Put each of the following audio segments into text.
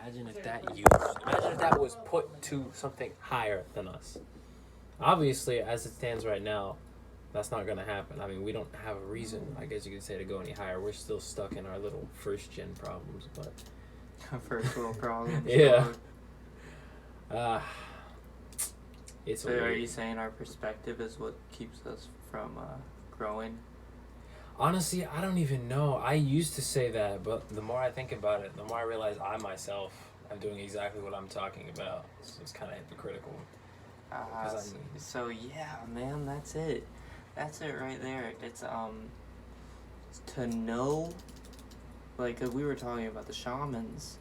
Imagine if that was put to something higher than us. Obviously, as it stands right now, that's not going to happen. I mean, we don't have a reason, I guess you could say, to go any higher. We're still stuck in our little first-gen problems, but... First world problems. Yeah. It's so weird. are you saying our perspective is what keeps us from growing? Honestly, I don't even know. I used to say that, but the more I think about it, the more I realize I myself am doing exactly what I'm talking about. So it's kind of hypocritical. So yeah, man, that's it. That's it right there. It's to know, like, 'cause we were talking about the shamans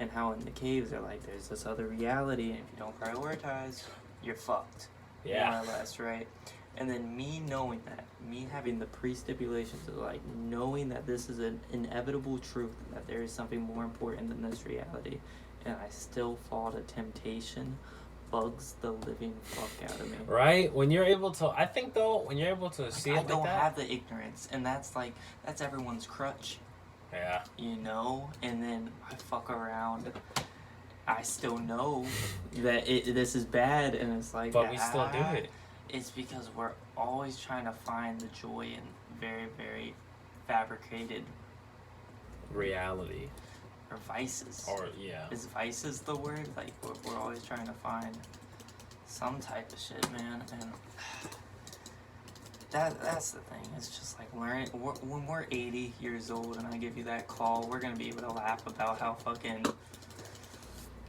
and how in the caves they're like, there's this other reality, and if you don't prioritize, you're fucked. Yeah. More or less, right? And then me knowing that, me having the pre-stipulations of like knowing that this is an inevitable truth, that there is something more important than this reality, and I still fall to temptation, bugs the living fuck out of me. Right? When you're able to, I think though, when you're able to like, see it I like don't that. have the ignorance, and that's everyone's crutch. Yeah. You know? And then I fuck around. I still know that this is bad, and it's like, but we still do it. It's because we're always trying to find the joy in very, very fabricated reality. Or vices. Or, yeah. Is vices the word? Like, we're always trying to find some type of shit, man. And that's the thing. It's just like learning. When we're 80 years old and I give you that call, we're going to be able to laugh about how fucking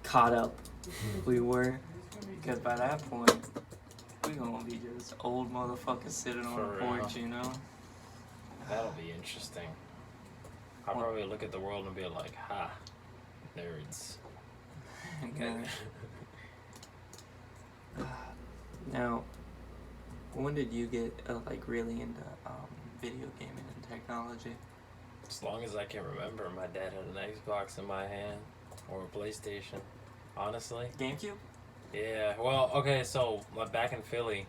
caught up we were. Because by that point, we gonna be just old motherfuckers sitting on the porch, you know? That'll be interesting. I'll probably look at the world and be like, ha, nerds. Now, when did you get like really into video gaming and technology? As long as I can remember, my dad had an Xbox in my hand, or a PlayStation, honestly. GameCube? Yeah, well, okay, so back in Philly,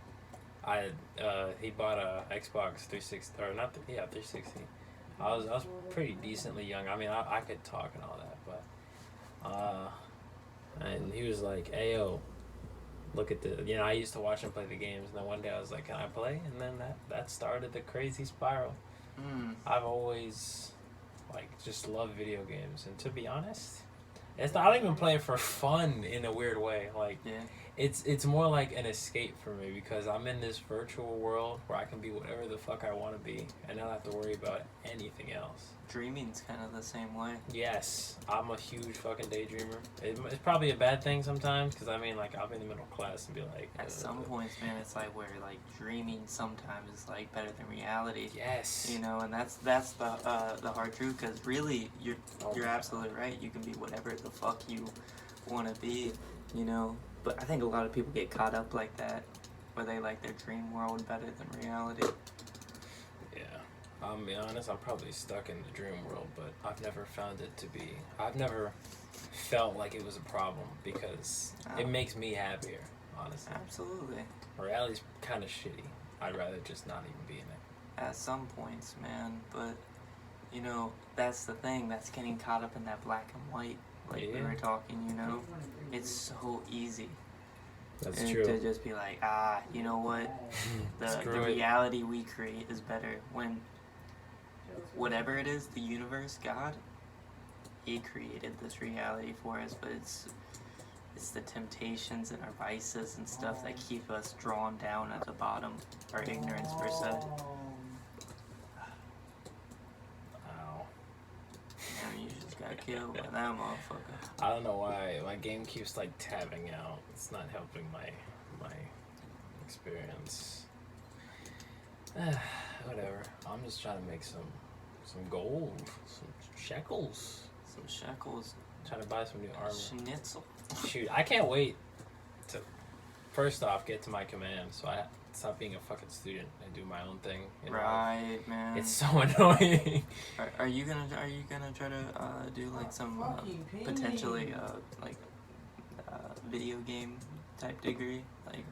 he bought a Xbox 360, or not, 360. I was pretty decently young. I mean, I could talk and all that, but, and he was like, "Ayo, look at the," I used to watch him play the games, and then one day I was like, "Can I play?" And then that started the crazy spiral. I've always, like, just loved video games, and to be honest, I don't even play it for fun in a weird way. Like, yeah. It's more like an escape for me because I'm in this virtual world where I can be whatever the fuck I want to be and not have to worry about anything else. Dreaming's kind of the same way. Yes, I'm a huge fucking daydreamer. It's probably a bad thing sometimes because, I mean, like, I'll be in the middle class and be like... At some points, man, it's like where, like, dreaming sometimes is, like, better than reality. Yes. You know, and that's the hard truth because really, you're absolutely right. You can be whatever the fuck you want to be, you know. But I think a lot of people get caught up like that, where they like their dream world better than reality. Yeah. I'll be honest, I'm probably stuck in the dream world, but I've never found it to be... I've never felt like it was a problem because it makes me happier, honestly. Absolutely. Reality's kind of shitty. I'd rather just not even be in it. At some points, man, but, you know, that's the thing, that's getting caught up in that black and white. Like we were talking, you know, it's so easy. That's true. To just be like, you know what, the reality we create is better when whatever it is, the universe, God, He created this reality for us, but it's the temptations and our vices and stuff that keep us drawn down at the bottom, our ignorance per se. Got killed by that motherfucker. I don't know why my game keeps like tabbing out. It's not helping my experience. Whatever. I'm just trying to make some gold, some shekels. Some shekels. Trying to buy some new armor. Schnitzel. Shoot, I can't wait to first off get to my command, so I stop being a fucking student and do my own thing. Right, man. It's so annoying. Are you gonna try to do like some potentially video game type degree, like?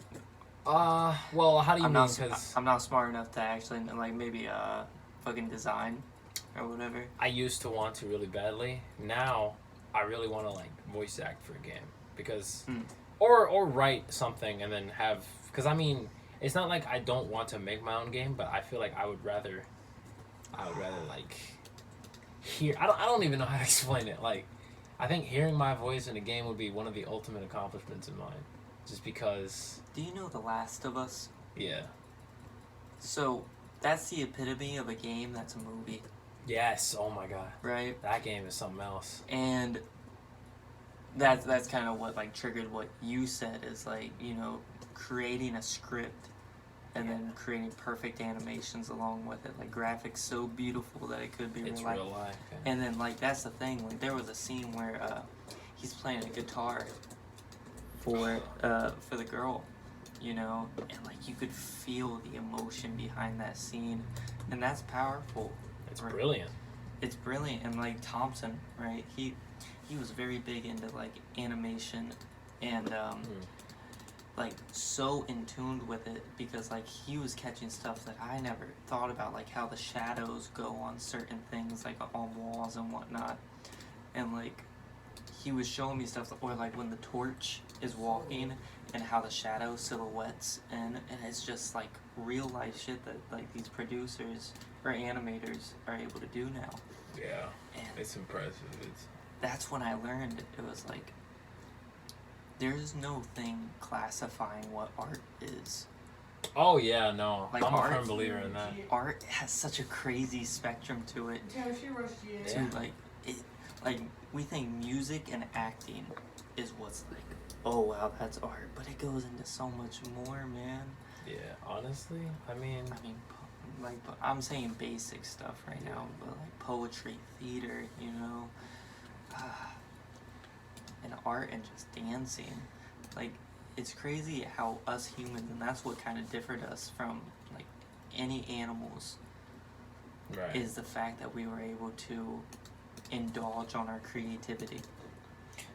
Well, how do you mean? Because I'm not smart enough to actually like maybe fucking design or whatever. I used to want to really badly. Now I really want to like voice act for a game because, or write something and then have, because I mean, it's not like I don't want to make my own game, but I feel like I would rather like hear. I don't even know how to explain it. Like, I think hearing my voice in a game would be one of the ultimate accomplishments in mine, just because. Do you know The Last of Us? Yeah. So that's the epitome of a game that's a movie. Yes. Oh my god. Right. That game is something else. And that's kind of what like triggered what you said is like, you know, creating a script and then creating perfect animations along with it, like graphics so beautiful that it could be It's real life. real life. Yeah. And then like that's the thing, like there was a scene where he's playing a guitar for the girl, you know, and like you could feel the emotion behind that scene, and that's powerful. It's brilliant. It's brilliant. And like Thompson, right, he was very big into like animation and like so in tune with it, because like he was catching stuff that I never thought about, like how the shadows go on certain things, like on walls and whatnot. And like he was showing me stuff, or like when the torch is walking and how the shadow silhouettes and it's just like real life shit that like these producers or animators are able to do now. Yeah, and it's impressive. That's when I learned it was like there's no thing classifying what art is. Oh yeah, no, like I'm art, a firm believer in that. Art has such a crazy spectrum to it. To like it, like we think music and acting is what's like, oh wow, that's art, but it goes into so much more, man. Yeah, honestly, I mean, like I'm saying basic stuff right now, but like poetry, theater, you know, and art and just dancing, like it's crazy how us humans, and that's what kind of differed us from like any animals, right, is the fact that we were able to indulge on our creativity.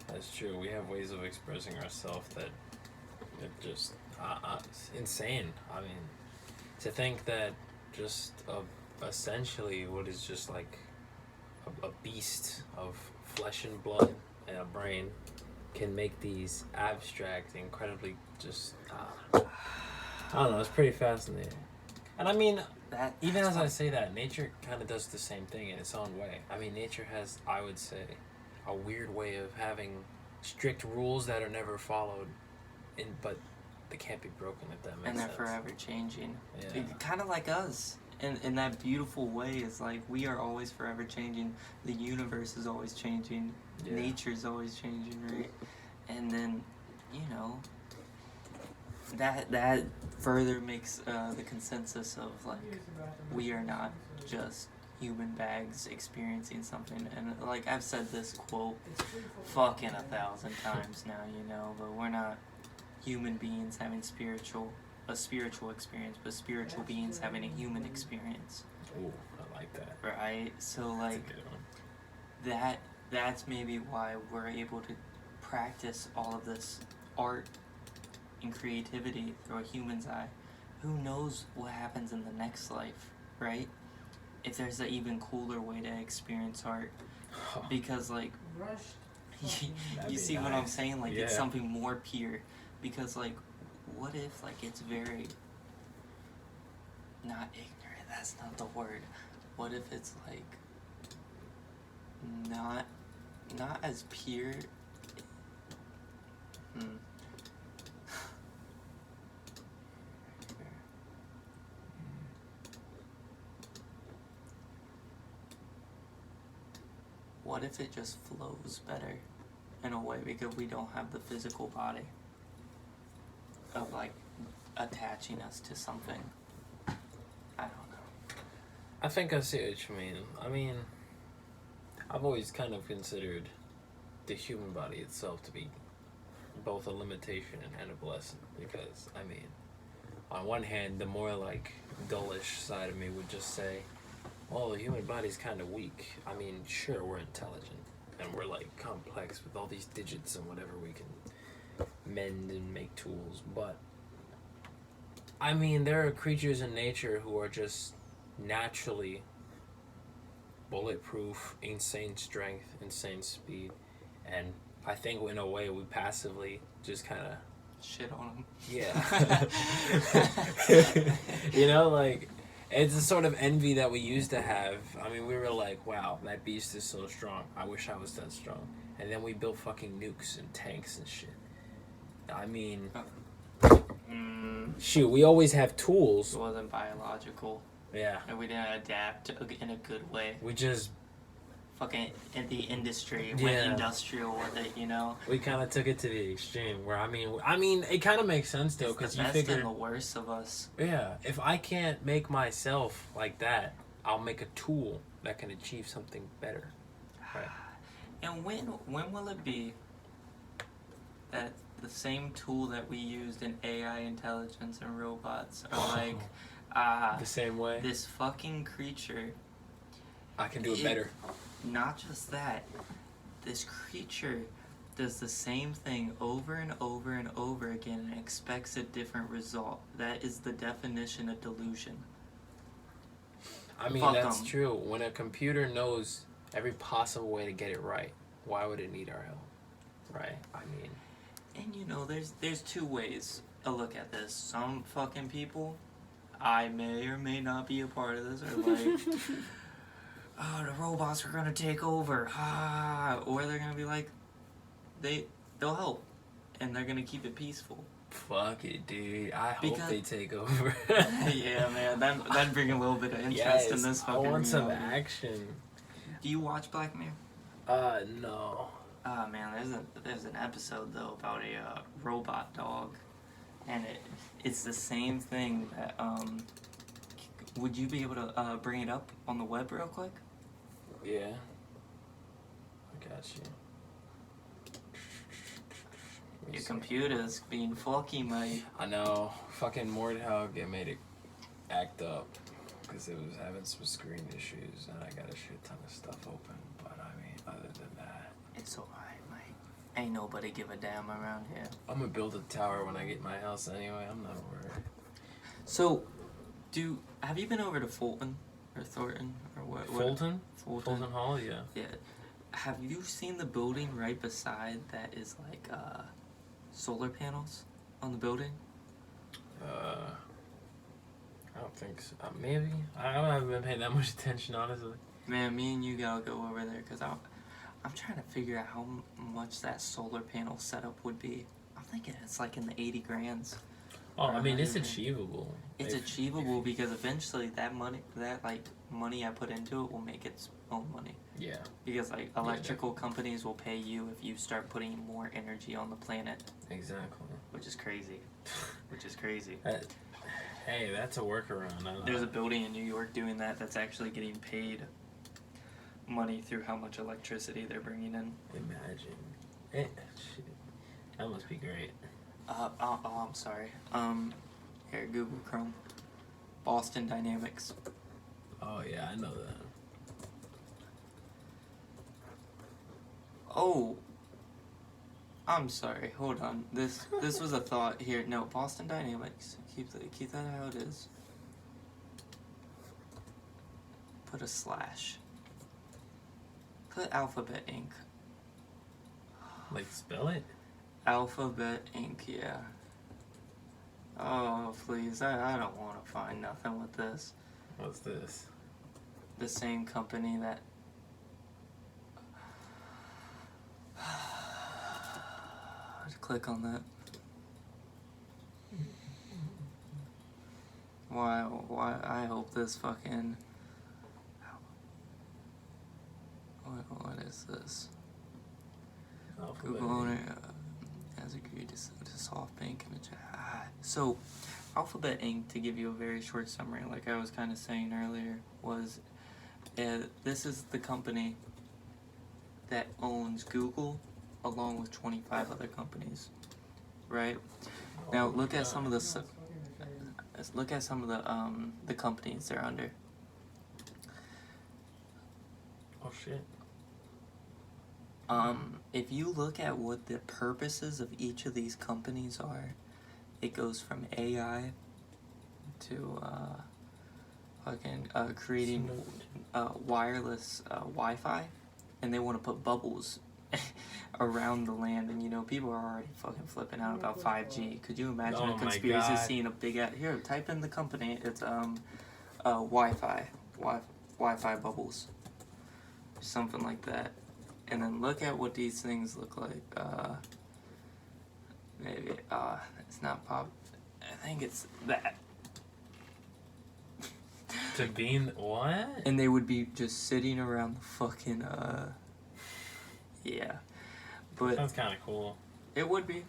That's true. We have ways of expressing ourselves that it just it's insane. I mean, to think that just essentially what is just like a beast of flesh and blood and a brain can make these abstract, incredibly just I don't know. It's pretty fascinating. And I mean, that even as I say that, nature kind of does the same thing in its own way. I mean, nature has, I would say, a weird way of having strict rules that are never followed, but they can't be broken, if that makes sense. And they're forever changing. Yeah. Kind of like us. In that beautiful way, is like we are always forever changing. The universe is always changing. Yeah. Nature's always changing, right? And then, you know, that further makes the consensus of like we are not just human bags experiencing something. And like I've said this quote fucking 1,000 times now, you know, but we're not human beings having a spiritual experience, but spiritual beings having a human experience. Ooh, I like that. Right? So like that's maybe why we're able to practice all of this art and creativity through a human's eye. Who knows what happens in the next life, right? If there's an even cooler way to experience art. Because like you see nice. What I'm saying? Like it's something more pure. Because like what if like it's very not ignorant, that's not the word. What if it's like not as pure? What if it just flows better in a way because we don't have the physical body of like attaching us to something? I don't know. I think I see what you mean. I mean, I've always kind of considered the human body itself to be both a limitation and a blessing, because I mean, on one hand, the more like dullish side of me would just say, well, the human body's kind of weak. I mean, sure, we're intelligent and we're like complex with all these digits and whatever we can mend and make tools, but I mean, there are creatures in nature who are just naturally bulletproof, insane strength, insane speed, And I think in a way we passively just kind of shit on them. Yeah. You know, like, it's a sort of envy that we used to have. I mean, we were like, wow, that beast is so strong. I wish I was that strong. And then we built fucking nukes and tanks and shit. I mean, shoot, we always have tools. It wasn't biological. Yeah. And we didn't adapt in a good way. We just fucking in the industry, went industrial with it, you know. We kind of took it to the extreme. Where I mean, it kind of makes sense though, because you figure and the worst of us. Yeah, if I can't make myself like that, I'll make a tool that can achieve something better. Right. And when will it be that the same tool that we used in AI intelligence and robots are like the same way? This fucking creature. I can do it better. Not just that. This creature does the same thing over and over and over again and expects a different result. That is the definition of delusion. I mean, that's true. When a computer knows every possible way to get it right, why would it need our help? Right? I mean... And you know, there's two ways to look at this. Some fucking people, I may or may not be a part of this, are like... oh, the robots are gonna take over, or they're gonna be like, they'll help, and they're gonna keep it peaceful. Fuck it, dude. I hope they take over. Yeah, man, that'd bring a little bit of interest in this fucking I want some action. Do you watch Black Mirror? No. Oh man, there's an episode though about a robot dog, and it's the same thing that would you be able to bring it up on the web real quick? Yeah. I got you. Your computer's being funky, mate. I know. Fucking Mordhog, it made it act up because it was having some screen issues, and I got a shit ton of stuff open. But I mean, other than that, it's alright, mate. Ain't nobody give a damn around here. I'm gonna build a tower when I get my house anyway. I'm not worried. So, have you been over to Fulton or Thornton or what? Fulton? Fulton Hall, yeah. Yeah. Have you seen the building right beside that is like solar panels on the building? I don't think so. Maybe. I haven't been paying that much attention, honestly. Man, me and you gotta go over there because I'm trying to figure out how much that solar panel setup would be. I'm thinking it's like in the 80 grands. Oh, I mean, it's achievable. It's achievable because eventually that money I put into it will make its own money. Yeah. Because like electrical companies will pay you if you start putting more energy on the planet. Exactly. Which is crazy. Hey, that's a workaround. There's a building in New York doing that that's actually getting paid money through how much electricity they're bringing in. Imagine. Shit. That must be great. I'm sorry. Here, Google Chrome. Boston Dynamics. Oh, yeah, I know that. Oh. I'm sorry. Hold on. This was a thought here. No, Boston Dynamics. Keep that how it is. Put a slash. Put Alphabet Inc. Like, spell it? Alphabet Inc., yeah. Oh, please. I don't want to find nothing with this. What's this? The same company that... Click on that. Why? I hope this fucking... What is this? Alphabet. Google owner has agreed to SoftBank and so Alphabet Inc., to give you a very short summary, like I was kind of saying earlier, was this is the company that owns Google along with 25 other companies, right? Now look at some of the the companies they're under. Oh shit. If you look at what the purposes of each of these companies are, it goes from AI to creating wireless Wi-Fi, and they want to put bubbles. around the land, and you know people are already fucking flipping out about 5G. Could you imagine Oh a my conspiracy God. seeing a big here? Type in the company. It's Wi-Fi bubbles, something like that, and then look at what these things look like. Maybe it's not pop. I think it's that. To beam what? And they would be just sitting around the fucking yeah. But Sounds kind of cool. it would be.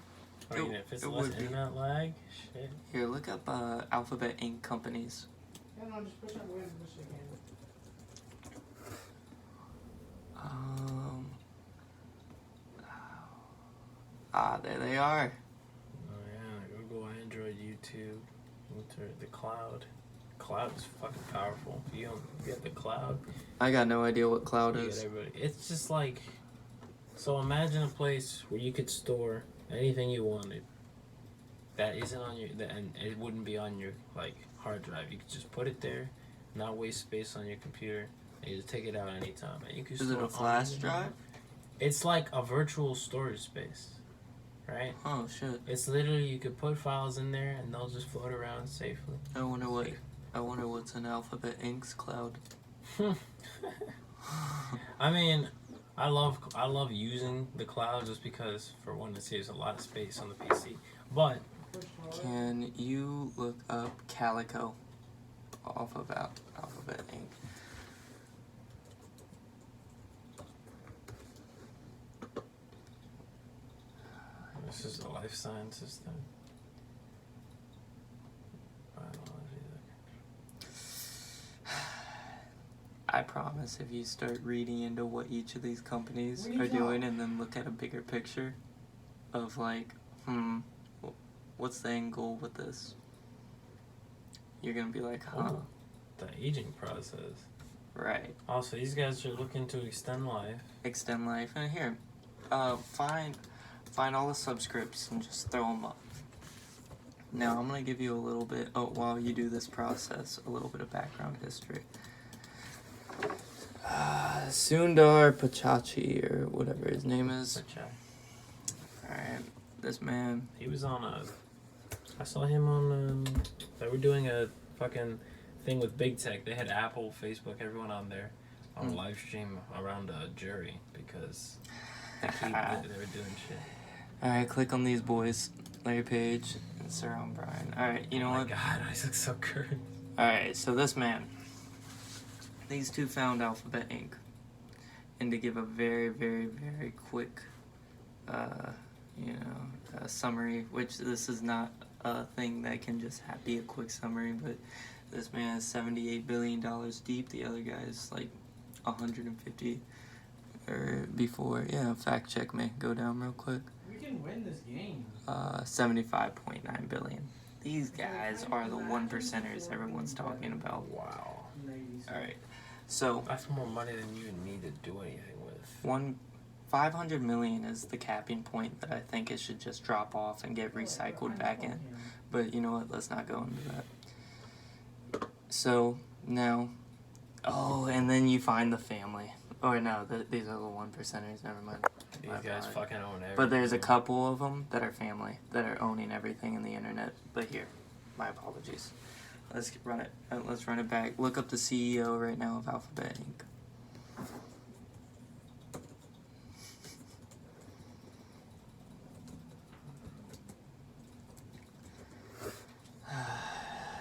I mean, if it's less internet lag, shit. Here, look up Alphabet Inc. companies. Yeah, no, just push up away as much as you can. There they are. Oh yeah, Google, Android, YouTube, the cloud. Cloud is fucking powerful. If you don't get the cloud, I got no idea what cloud you is. get everybody. It's just like, so imagine a place where you could store anything you wanted. That isn't on your, and it wouldn't be on your like hard drive. You could just put it there, not waste space on your computer, and you just take it out anytime. And you can. Is it a flash drive? It's like a virtual storage space, right? Oh shit! It's literally you could put files in there and they'll just float around safely. I wonder what's in Alphabet Inc.'s cloud. I mean, I love using the cloud just because for one it saves a lot of space on the PC. But can you look up Calico off of Alphabet Inc.? This is a life sciences thing. I promise if you start reading into what each of these companies are doing and then look at a bigger picture of like, what's the end goal with this? You're gonna be like, huh? Oh, the aging process. Right. Also, these guys are looking to extend life. Extend life. And here, find all the subscripts and just throw them up. Now, I'm gonna give you a little bit, while you do this process, a little bit of background history. Sundar Pichai, or whatever his name is. Alright, this man. He was on I saw him on, they were doing a fucking thing with big tech. They had Apple, Facebook, everyone on there on a live stream around a jury because they were doing shit. Alright, click on these boys. Larry Page and Sir O'Brien. Alright, you know what? Oh my god, I look so good. Alright, so this man. These two found Alphabet Inc. And to give a very, very, very quick, summary, which this is not a thing that can just be a quick summary, but this man is $78 billion deep. The other guy is like 150 or before. Yeah, fact check me. Go down real quick. We can win this game. 75.9 billion. These guys are the 1%ers everyone's talking about. Wow. Alright. So that's more money than you need to do anything with. 500 million is the capping point that I think it should just drop off and get recycled back in. But you know what? Let's not go into that. So now, and then you find the family. Or no, these are the 1%ers. Never mind. These guys fucking own everything. But there's a couple of them that are family that are owning everything in the internet. But here, my apologies. Let's run it. Let's run it back. Look up the CEO right now of Alphabet Inc.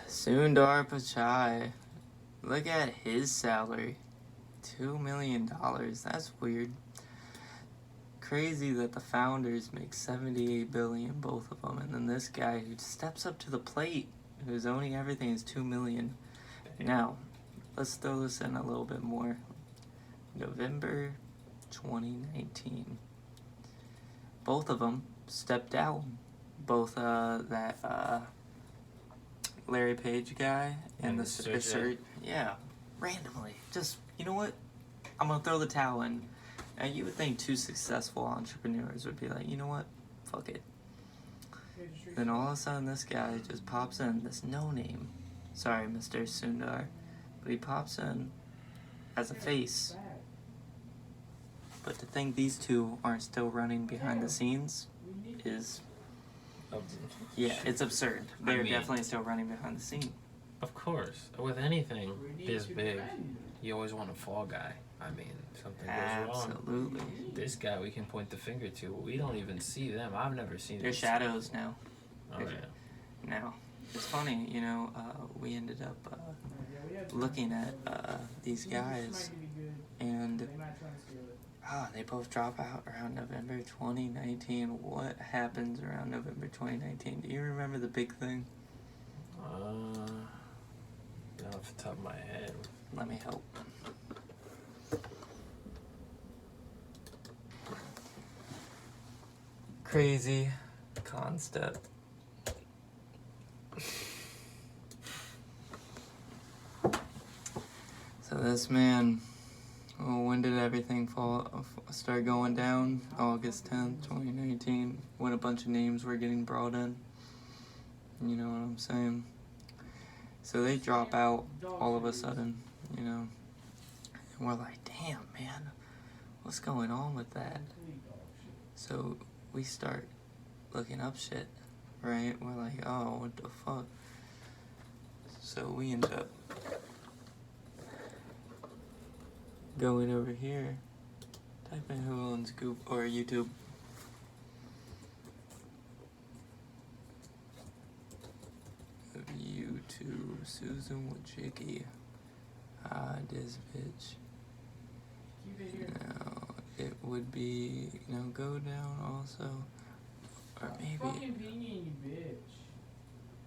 Sundar Pichai. Look at his salary. $2 million. That's weird. Crazy that the founders make $78 billion, both of them, and then this guy who steps up to the plate, who's owning everything, is $2 million. Now, let's throw this in a little bit more. November 2019. Both of them stepped down. Both that Larry Page guy and the Sir. Yeah, randomly. Just, you know what? I'm gonna throw the towel in. Now, you would think two successful entrepreneurs would be like, you know what? Fuck it. Then all of a sudden, this guy just pops in, this no-name. Sorry, Mr. Sundar. But he pops in as a face. But to think these two aren't still running behind the scenes is... yeah, it's absurd. They're definitely still running behind the scene. Of course. With anything this big, you always want a fall guy. I mean, something goes wrong. Absolutely. This guy we can point the finger to. We don't even see them. I've never seen them. They're shadows now. Oh, yeah. Now, it's funny, you know, we ended up looking at these guys, and they both drop out around November 2019. What happens around November 2019? Do you remember the big thing? Not off the top of my head. Let me help. Crazy concept. So this man, when did everything start going down? August 10th, 2019, when a bunch of names were getting brought in. You know what I'm saying? So they drop out all of a sudden, you know. And we're like, damn, man, what's going on with that? So we start looking up shit, right? We're like, oh, what the fuck? So we end up going over here, type in who owns Google or YouTube. YouTube, Susan Wojcicki. This bitch. Now, it would be, you know, go down also. Or maybe. Fucking opinion, you bitch.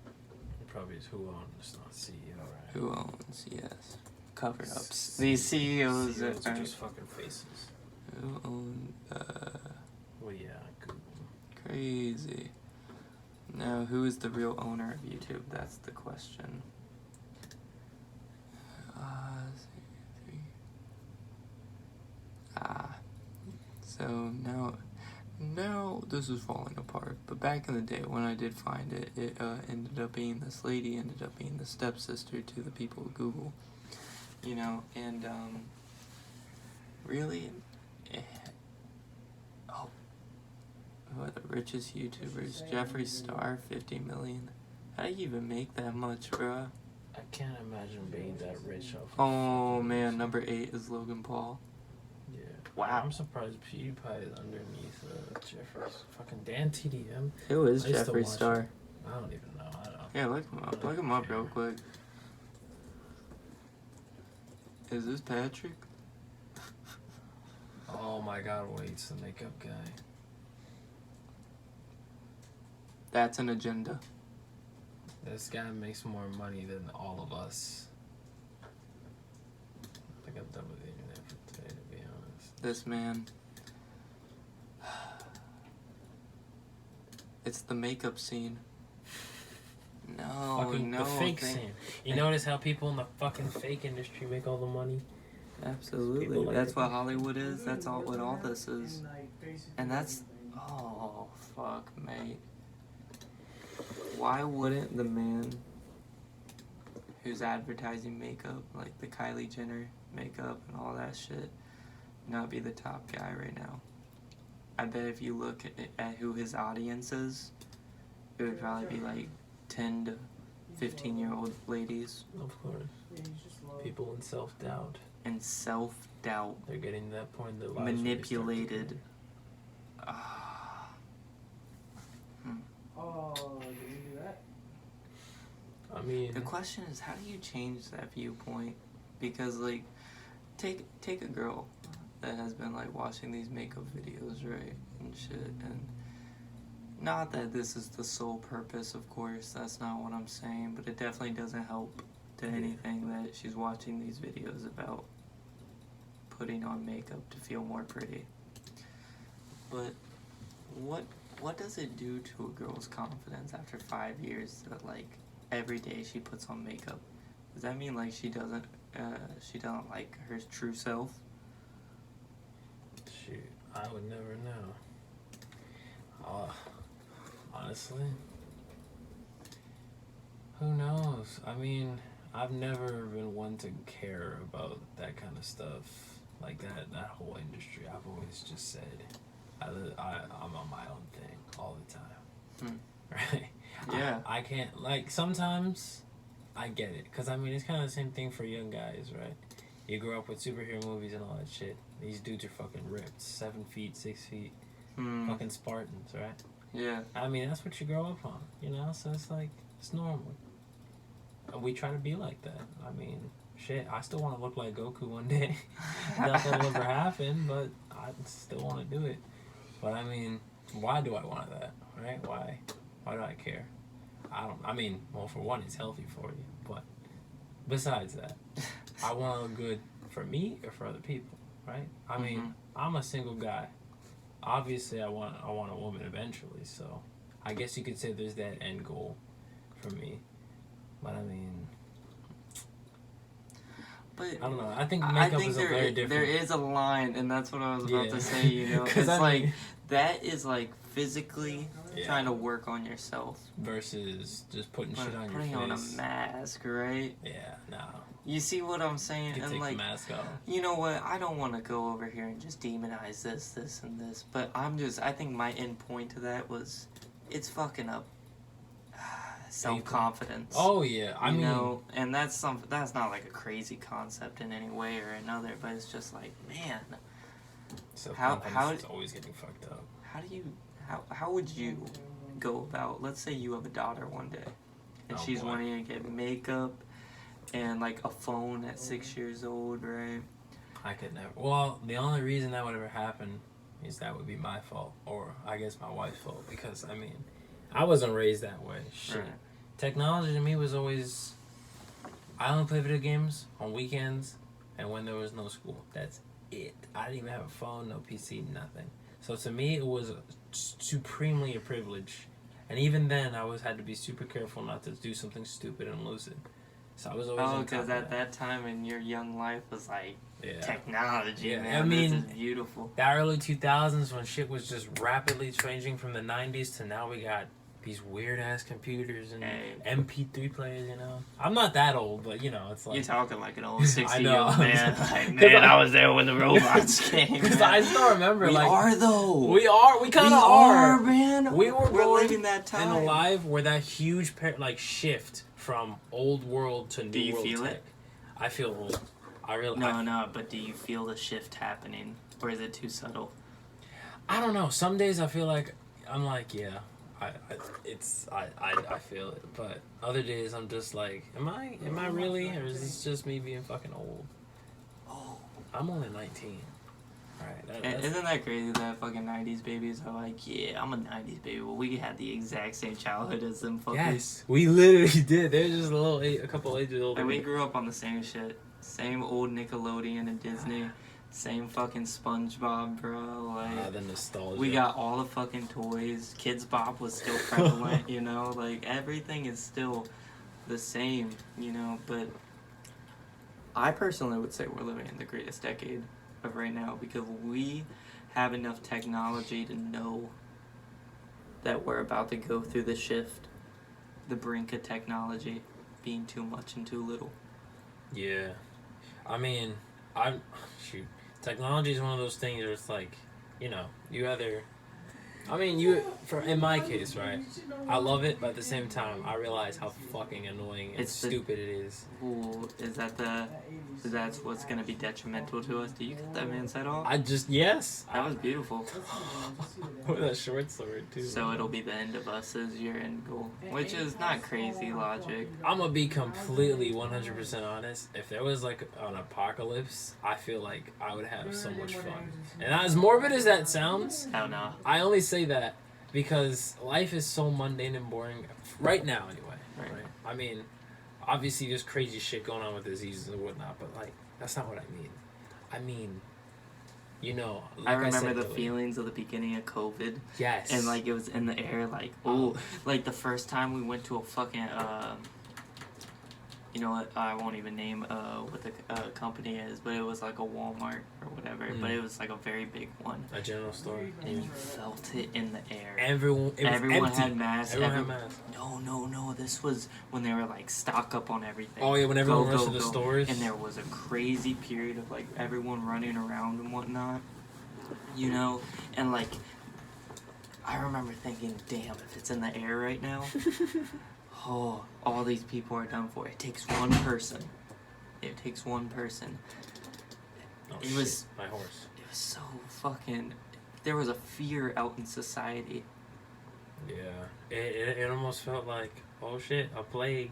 It probably is who owns, not CEO, right? Who owns, yes. Cover ups. These CEOs are are just fucking faces. Who owns, Well, yeah, Google. Crazy. Now, who is the real owner of YouTube? That's the question. So now this is falling apart. But back in the day when I did find it, it ended up being this lady, ended up being the stepsister to the people at Google. You know, and really, who are the richest YouTubers? Jeffree Star, 50 million. How do you even make that much, bruh? I can't imagine being that rich off. Oh man, number 8 is Logan Paul. Yeah. Wow. I'm surprised PewDiePie is underneath Jeffrey's. Fucking Dan TDM. Who is Jeffree Star? Him. I don't even know. I don't. Yeah, look him up. Look him up real quick. Is this Patrick? Oh my god, wait, it's the makeup guy. That's an agenda. This guy makes more money than all of us. I think I'm done with the internet for today, to be honest. This man. It's the makeup scene. No, fucking no. The fake scene. You notice how people in the fucking fake industry make all the money? Absolutely. Like that's what Hollywood is. That's all what all this is. And that's... Oh, fuck, mate. Why wouldn't the man who's advertising makeup, like the Kylie Jenner makeup and all that shit, not be the top guy right now? I bet if you look at who his audience is, it would probably be like 10 to 15-year-old ladies. Of course. People in self-doubt. And self-doubt. They're getting to that point in their lives. Manipulated. Oh, did you do that? I mean... The question is, how do you change that viewpoint? Because, like, take a girl that has been, like, watching these makeup videos, right, and shit, and not that this is the sole purpose, of course, that's not what I'm saying, but it definitely doesn't help to anything that she's watching these videos about putting on makeup to feel more pretty. But what does it do to a girl's confidence after 5 years that, like, every day she puts on makeup? Does that mean, like, she doesn't like her true self? Shoot, I would never know. Honestly, who knows? I mean, I've never been one to care about that kind of stuff. like that whole industry. I've always just said, I'm on my own thing all the time. Right? Yeah. I can't, like, sometimes I get it. Because, I mean, it's kind of the same thing for young guys, right? You grow up with superhero movies and all that shit. These dudes are fucking ripped. 7 feet, 6 feet. Fucking Spartans, right? Yeah. I mean, that's what you grow up on, you know? So it's like, it's normal. And we try to be like that. I mean, shit, I still want to look like Goku one day. Nothing will ever happen, but I still want to do it. But I mean, why do I want that, right? Why do I care? I mean, well, for one, it's healthy for you. But besides that, I want to look good for me or for other people, right? I mean, I'm a single guy. Obviously, I want a woman eventually, so I guess you could say there's that end goal for me. But I mean, but I don't know. I think makeup is a very different. There is a line, and that's what I was about to say. You know, it's like that is like physically trying to work on yourself versus just putting shit on your face. Putting on a mask, right? Yeah, no. You see what I'm saying? You and take like, the mask off. You know what? I don't want to go over here and just demonize this, and this. But I think my end point to that was, it's fucking up self-confidence. Oh yeah, I mean, know, and that's not like a crazy concept in any way or another, but it's just like, man, how is always getting fucked up. How would you go about? Let's say you have a daughter one day, and she's wanting to get makeup and like a phone at 6 years old, right? I could never. Well, the only reason that would ever happen is that would be my fault, or I guess my wife's fault, because I mean, I wasn't raised that way. Shit. Right. Technology to me was always, I only play video games on weekends and when there was no school. That's it. I didn't even have a phone, no PC, nothing. So to me, it was supremely a privilege. And even then, I had to be super careful not to do something stupid and lose it. So I was always on top of that. Because at that time in your young life was like, technology, man. I mean, this is beautiful. The early 2000s when shit was just rapidly changing from the 90s to now we got these weird ass computers and MP3 players, you know. I'm not that old, but you know, it's like you're talking like an old 60-year-old man. Like, man, I was there when the robots came. Because I still remember, we are though. We kind of are, man. We're living that time in a life where that huge shift from old world to new world. Do you feel it? I feel old. No, but do you feel the shift happening, or is it too subtle? I don't know. Some days I feel like I'm like, yeah. I feel it, but other days I'm just like, am I really, or is this just me being fucking old? Oh, I'm only 19. Right. Isn't that crazy that fucking 90s babies are like, yeah, I'm a 90s baby. Well, we had the exact same childhood as them fuckers. Yes, we literally did. They're just a couple ages older. Like, we grew up on the same shit, same old Nickelodeon and Disney. Same fucking SpongeBob, bro. Like, the nostalgia. We got all the fucking toys. Kids Bop was still prevalent, you know? Like, everything is still the same, you know? But I personally would say we're living in the greatest decade of right now because we have enough technology to know that we're about to go through the shift, the brink of technology being too much and too little. Yeah. I mean, shoot. Technology is one of those things where it's like, you know, you either, I mean, in my case, right, I love it, but at the same time, I realize how fucking annoying and stupid it is. Ooh, that's what's going to be detrimental to us? Did you cut that man's head off? Yes. That was beautiful. With a short sword, too. So it'll be the end of us as your end goal, which is not crazy logic. I'm going to be completely 100% honest. If there was, like, an apocalypse, I feel like I would have so much fun. And as morbid as that sounds, hell no. I only say that because life is so mundane and boring. Right now, anyway. Right. I mean, obviously there's crazy shit going on with diseases and whatnot, but, like, that's not what I mean. I mean, you know, like I remember the feelings of the beginning of COVID. Yes. And, like, it was in the air, like, like, the first time we went to a fucking, you know what? I won't even name what the company is, but it was like a Walmart or whatever. But it was like a very big one. A general store. And you felt it in the air. Everyone had masks. Everyone had masks. No. This was when they were like stock up on everything. Oh yeah, when everyone rushed to the stores. And there was a crazy period of like everyone running around and whatnot. You know, and like I remember thinking, damn, if it's in the air right now. Oh, all these people are done for. It takes one person. Oh, it was my horse. It was so fucking. There was a fear out in society. Yeah, it almost felt like, oh shit, a plague.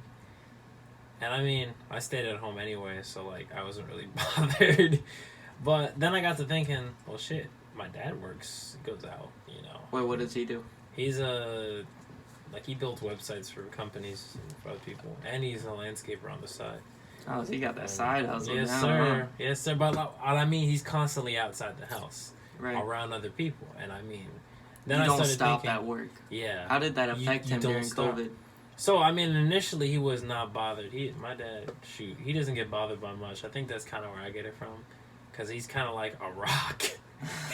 And I mean, I stayed at home anyway, so like I wasn't really bothered. But then I got to thinking, well shit, my dad works, goes out, you know. Wait, what does he do? He's he builds websites for companies and for other people, and he's a landscaper on the side. Oh, so he got that side hustle. Yes, now, sir. huh? Yes, sir. But I mean, he's constantly outside the house, right, around other people, and I mean, then you I don't started stop thinking, that work. Yeah. How did that affect him during COVID? So I mean, initially he was not bothered. My dad, he doesn't get bothered by much. I think that's kind of where I get it from, because he's kind of like a rock.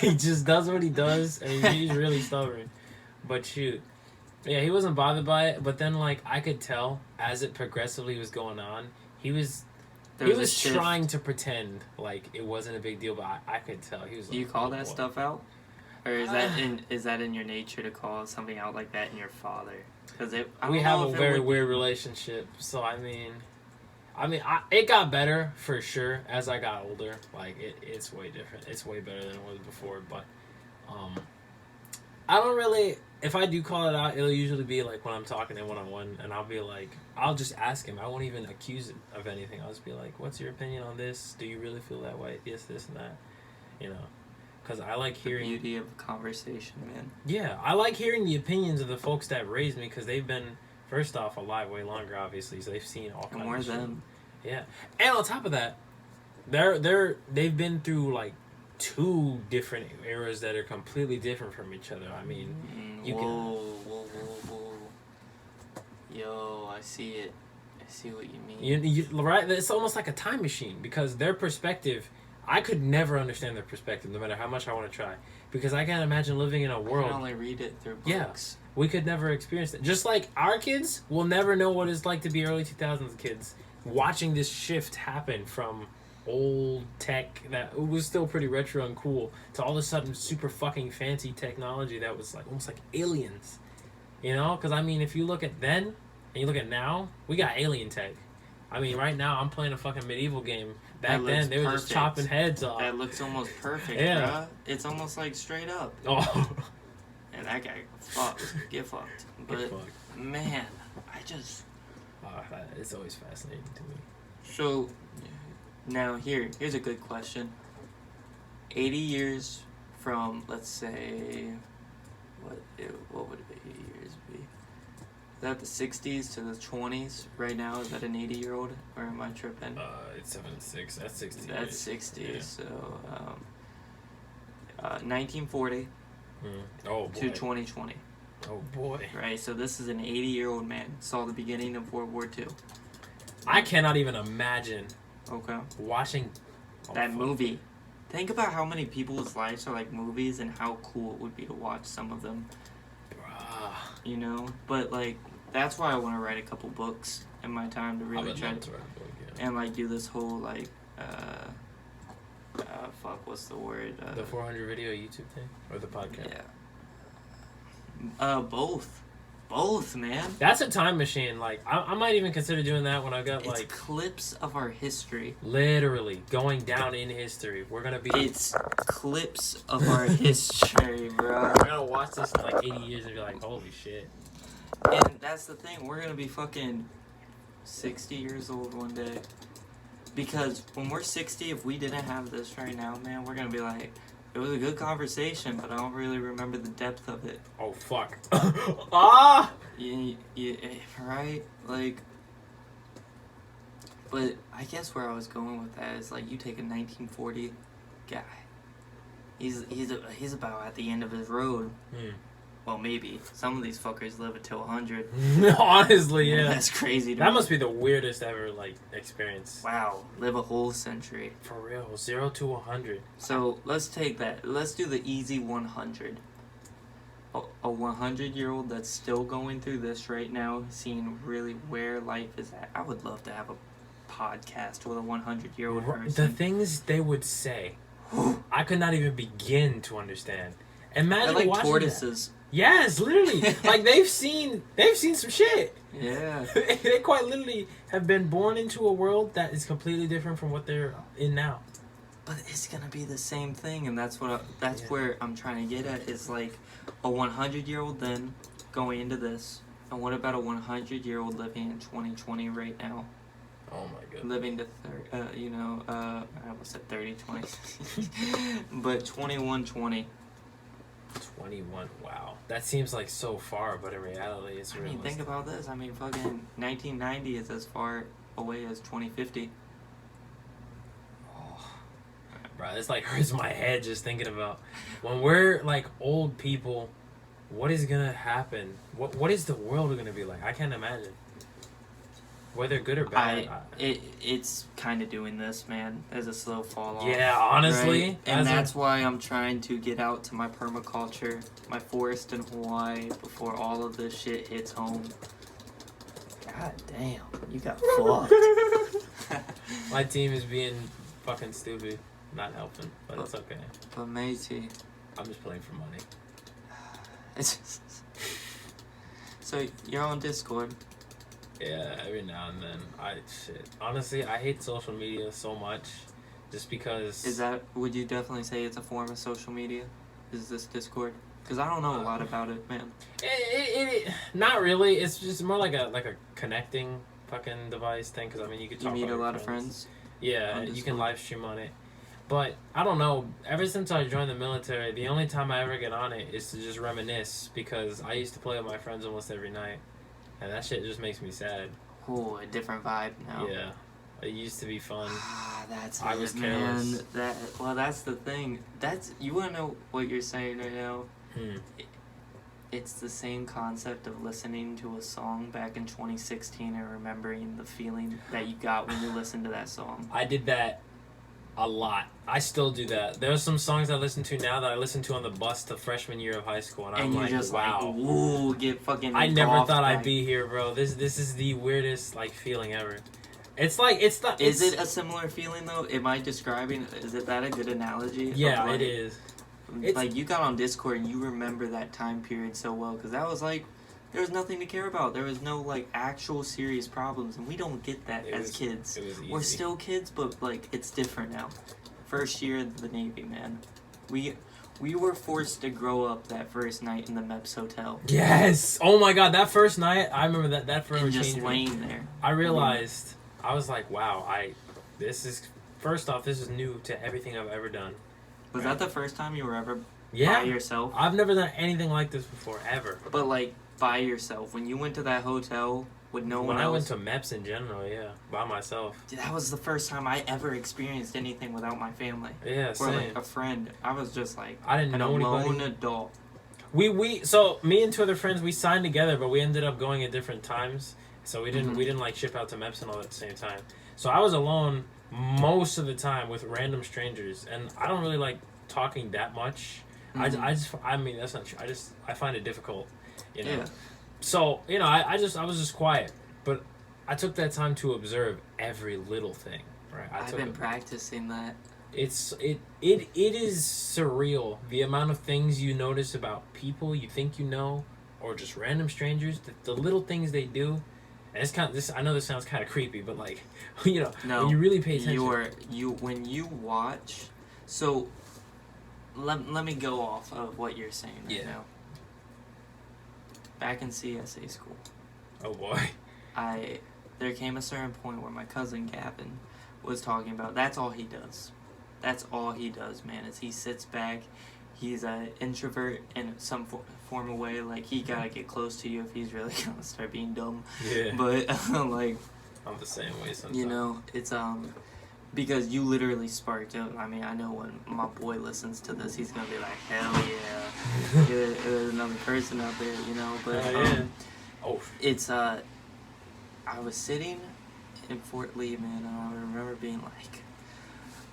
He just does what he does, and he's really stubborn. But shoot. Yeah, he wasn't bothered by it, but then like I could tell as it progressively was going on, he was trying to pretend like it wasn't a big deal, but I could tell he was. Do you call that stuff out, or is that in your nature to call something out like that in your father? Because we have a very weird relationship, so I mean, it got better for sure as I got older. Like it's way different. It's way better than it was before, but I don't really. If I do call it out, it'll usually be like when I'm talking to him one-on-one, and I'll be like, I'll just ask him. I won't even accuse it of anything. I'll just be like, what's your opinion on this? Do you really feel that way? This, and that. You know, because I like hearing... The beauty of conversation, man. Yeah, I like hearing the opinions of the folks that raised me, because they've been, first off, alive way longer, obviously, so they've seen all kinds of shit. And more them. Yeah. And on top of that, they've been through, like, 2 different eras that are completely different from each other. I mean, whoa. Yo, I see it. I see what you mean. Right? It's almost like a time machine, because their perspective, I could never understand their perspective, no matter how much I want to try, because I can't imagine living in a world. I can only read it through books. Yeah, we could never experience it. Just like our kids will never know what it's like to be early 2000s kids, watching this shift happen from old tech that was still pretty retro and cool to all of a sudden super fucking fancy technology that was like almost like aliens, you know? Because I mean, if you look at then and you look at now, we got alien tech. I mean, right now I'm playing a fucking medieval game. Back then they were just chopping heads off. That looks almost perfect, yeah. Bruh. It's almost like straight up. Oh. And that guy get fucked. But man, I just it's always fascinating to me. So now here's a good question. 80 years from, let's say, what would 80 years be? Is that the 60s to the 20s right now? Is that an 80-year-old, or am I tripping? It's 76. That's 60. That's 60. Yeah. So 1940 to 2020. Oh boy. Right. So this is an 80-year-old man. Saw the beginning of World War II. I cannot even imagine. Okay. Watching that movie. Think about how many people's lives are like movies and how cool it would be to watch some of them. Bruh. You know? But like, that's why I want to write a couple books in my time to really try to write a book, yeah. And like do this whole like what's the word? The 400 video YouTube thing? Or the podcast? Yeah. Both, man. That's a time machine. Like, I might even consider doing that when I got, like... It's clips of our history. Literally. Going down in history. We're gonna be... It's clips of our history, bro. We're gonna watch this in, like, 80 years and be like, holy shit. And that's the thing. We're gonna be fucking 60 years old one day. Because when we're 60, if we didn't have this right now, man, we're gonna be like... It was a good conversation, but I don't really remember the depth of it. Oh, fuck. Ah! Yeah, right? Like... But I guess where I was going with that is, like, you take a 1940 guy. He's about at the end of his road. Well, maybe. Some of these fuckers live until 100. Honestly, yeah. That's crazy to That me. must be the weirdest ever, like, experience. Wow, live a whole century. For real, 0 to 100. So, let's take that. Let's do the easy 100. A 100-year-old that's still going through this right now, seeing really where life is at. I would love to have a podcast with a 100-year-old person. The things they would say, I could not even begin to understand. Imagine They're like watching tortoises. That. Yes, literally. Like they've seen some shit. Yeah. They quite literally have been born into a world that is completely different from what they're in now. But it's gonna be the same thing, and that's where I'm trying to get at. Is like a 100-year-old then going into this, and what about a 100-year-old living in 2020 right now? Oh my goodness. Living to I almost said 30-20, but 21-20. 21. Wow, that seems like so far, but in reality, it's real. I mean, think about this. I mean, fucking 1990 is as far away as 2050. Bro, this like hurts my head just thinking about when we're like old people. What is gonna happen? What is the world gonna be like? I can't imagine. Whether good or bad. It's kind of doing this, man, as a slow fall off. Yeah, honestly. Right? And that's why I'm trying to get out to my permaculture, my forest in Hawaii before all of this shit hits home. God damn, you got fucked. My team is being fucking stupid. Not helping, but it's okay. But matey, I'm just playing for money. So you're on Discord. Yeah, every now and then. Honestly, I hate social media so much, just because. Would you definitely say it's a form of social media? Is this Discord? Because I don't know a lot about it, man. It not really. It's just more like a connecting fucking device thing. Because I mean, you could talk. You meet about a lot of friends. Yeah, you can live stream on it. But I don't know. Ever since I joined the military, the only time I ever get on it is to just reminisce, because I used to play with my friends almost every night, and that shit just makes me sad. Oh, a different vibe now. Yeah, it used to be fun. That's I was careless. Man. That's the thing. You wanna know what you're saying right now? It's the same concept of listening to a song back in 2016 and remembering the feeling that you got when you listened to that song. I did that a lot. I still do that. There are some songs I listen to now that I listened to on the bus to freshman year of high school, and I'm like, just wow. Like, ooh, get fucking. I never thought I'd be here, bro. This is the weirdest like feeling ever. It's like it's not. Is it a similar feeling though? Am I describing? Is that a good analogy? Yeah, it is. It's like you got on Discord and you remember that time period so well, because that was like there was nothing to care about. There was no like actual serious problems, and we don't get that as kids. It was easy. We're still kids, but like it's different now. First year of the Navy, man. We were forced to grow up that first night in the MEPS hotel. Yes. Oh my God, that first night, I remember that forever and just changed laying me. there. I realized I was like, wow. This is new to everything I've ever done. Was that the first time you were ever by yourself? I've never done anything like this before, ever. But like by yourself, when you went to that hotel with no one else. When I went to MEPS in general, yeah, by myself. Dude, that was the first time I ever experienced anything without my family. Yeah, same. Or like a friend. I was just like I didn't know anybody. Lone adult. So me and two other friends, we signed together, but we ended up going at different times. So we didn't like ship out to MEPS and all at the same time. So I was alone most of the time with random strangers, and I don't really like talking that much. I mean that's not true. I find it difficult, you know. Yeah. So I was just quiet, but I took that time to observe every little thing. Right. I've been practicing that. It is surreal, the amount of things you notice about people you think you know, or just random strangers. The little things they do. And it's kind of this. I know this sounds kind of creepy, but like, when you really pay attention. When you watch. So, let me go off of what you're saying right now. Back in CSA school. Oh boy. There came a certain point where my cousin Gavin was talking about. That's all he does. That's all he does, man. Is he sits back. He's an introvert in some form of way. Like, he gotta get close to you if he's really gonna start being dumb. Yeah. But, like... I'm the same way sometimes. It's, because you literally sparked up. I mean, I know when my boy listens to this, he's gonna be like, hell yeah. there's another person out there, you know. But it's I was sitting in Fort Lee, man, and I remember being like,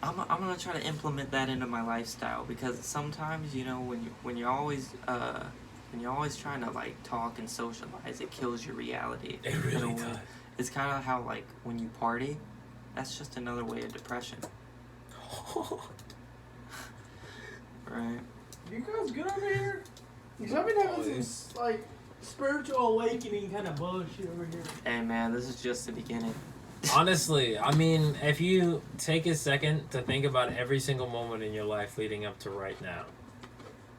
I'm gonna try to implement that into my lifestyle, because sometimes, you know, when you're always trying to like talk and socialize, it kills your reality. It really does. It's kind of how like when you party, that's just another way of depression. Right. You guys good over here? Because I've been having some like spiritual awakening kind of bullshit over here. Hey man, this is just the beginning. Honestly, I mean, if you take a second to think about every single moment in your life leading up to right now.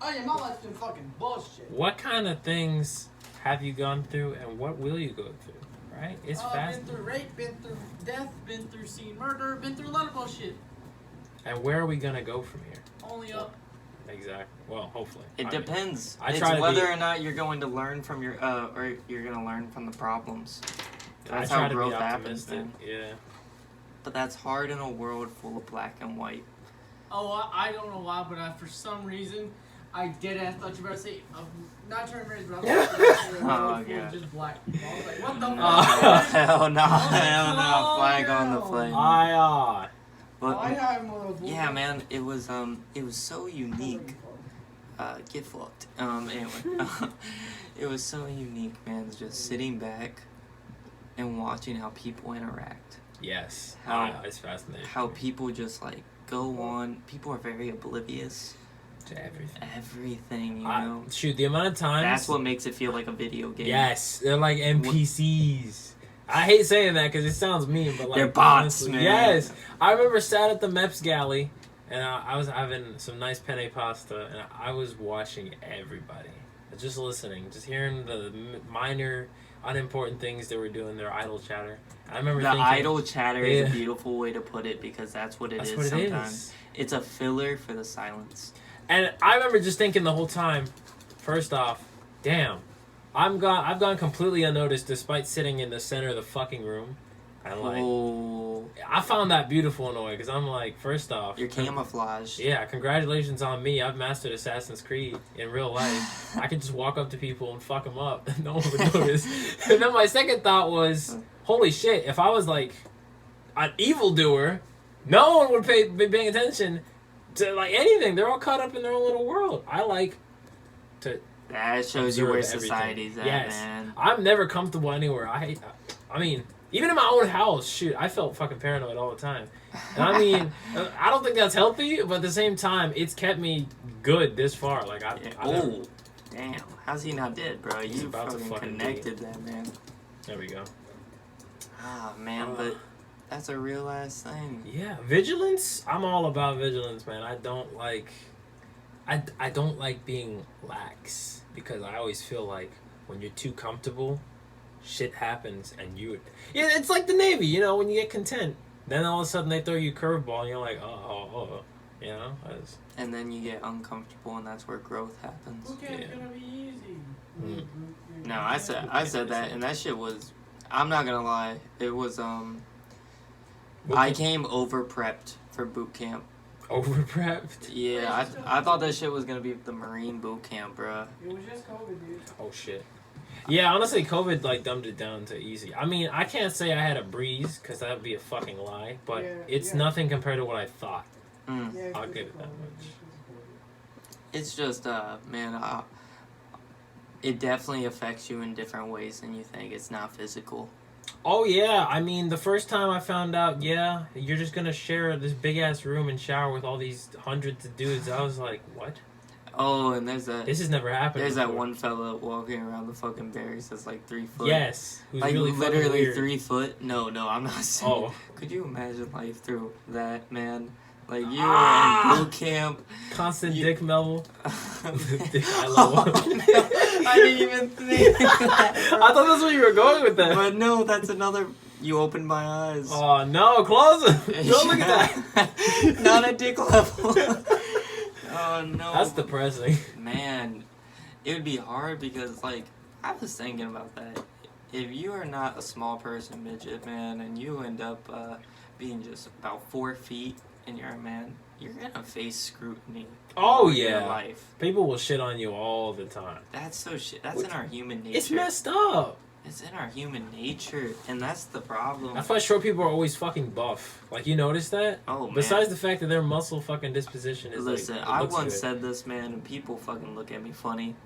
Oh yeah, my life's been fucking bullshit. What kind of things have you gone through, and what will you go through? Right? It's fast. Been through rape, been through death, been through seeing murder, been through a lot of bullshit. And where are we gonna go from here? Only up. Exactly. Well, hopefully. It depends. I it's try to whether or not you're going to learn from your or you're going to learn from the problems. That's I try how to growth be happens, optimistic. man. Yeah. But that's hard in a world full of black and white. Oh, I don't know why, but for some reason, I thought you were about to say, not trying to raise, but I was Oh, yeah. just black. I was like, what the fuck? Hell no, hell no, flag on the flame. But, yeah, man, it was so unique. Get fucked. Anyway, it was so unique, man, just sitting back and watching how people interact. Yes. It's fascinating. How people just like go on. People are very oblivious to everything. Everything, you know. Shoot, the amount of times. That's what makes it feel like a video game. Yes, they're like NPCs. I hate saying that because it sounds mean, but like they're bots, honestly, man. Yes, I remember sat at the Meps galley, and I was having some nice penne pasta, and I was watching everybody, just listening, just hearing the minor, unimportant things they were doing, their idle chatter. I remember thinking, idle chatter is a beautiful way to put it, because that's what it is sometimes. It's a filler for the silence. And I remember just thinking the whole time, first off, damn, I've gone completely unnoticed despite sitting in the center of the fucking room. And like, I found that beautiful in a way, because I'm like, first off, you're camouflaged. Yeah, congratulations on me. I've mastered Assassin's Creed in real life. I could just walk up to people and fuck them up, and no one would notice. And then my second thought was, holy shit, if I was like an evildoer, no one would be paying attention to like anything. They're all caught up in their own little world. I like to. That shows you where society's at, man. I'm never comfortable anywhere. I mean, even in my own house, shoot, I felt fucking paranoid all the time. And I mean, I don't think that's healthy, but at the same time, it's kept me good this far. Like, damn. How's he not dead, bro? You fucking connected that, man. There we go. Ah, man, but that's a real ass thing. Yeah, vigilance. I'm all about vigilance, man. I don't like being lax, because I always feel like when you're too comfortable, shit happens, and it's like the Navy, you know, when you get content, then all of a sudden they throw you a curveball, and you're like, you know. And then you get uncomfortable, and that's where growth happens. Okay, it's gonna be easy. No, I said that, and that shit was. I'm not gonna lie, it was I came over prepped for boot camp. Over prepped? Yeah, I thought that shit was gonna be the Marine boot camp, bro. It was just COVID, dude. Oh shit. Yeah, honestly, COVID like dumbed it down to easy. I mean, I can't say I had a breeze, because that would be a fucking lie, but it's nothing compared to what I thought. I'll give it that much. It's just, man, it definitely affects you in different ways than you think. It's not physical. Oh, yeah. I mean, the first time I found out, you're just going to share this big-ass room and shower with all these hundreds of dudes, I was like, what? Oh, and this has never happened There's before. that one fella walking around the fucking barracks that's like 3 foot. Yes. Who's like really literally weird. 3 foot. No, I'm not saying. Oh. Could you imagine life through that, man? Like, you were in boot camp. Constant dick Melville. I love him. I didn't even think that. I thought that's where you were going with that. But no, that's another. You opened my eyes. Oh, no. Close them. Don't look at that. Not at dick level. Oh, no. That's depressing. Man, it would be hard because, like, I was thinking about that. If you are not a small person midget, man, and you end up being just about 4 feet and you're a man, you're gonna face scrutiny. Oh in yeah, your life. People will shit on you all the time. That's so shit. That's in our human nature. It's messed up. It's in our human nature, and that's the problem. That's why short people are always fucking buff. Like, you notice that? Oh, man. Besides the fact that their muscle fucking disposition is Listen, like, I once said this, man, and people fucking look at me funny.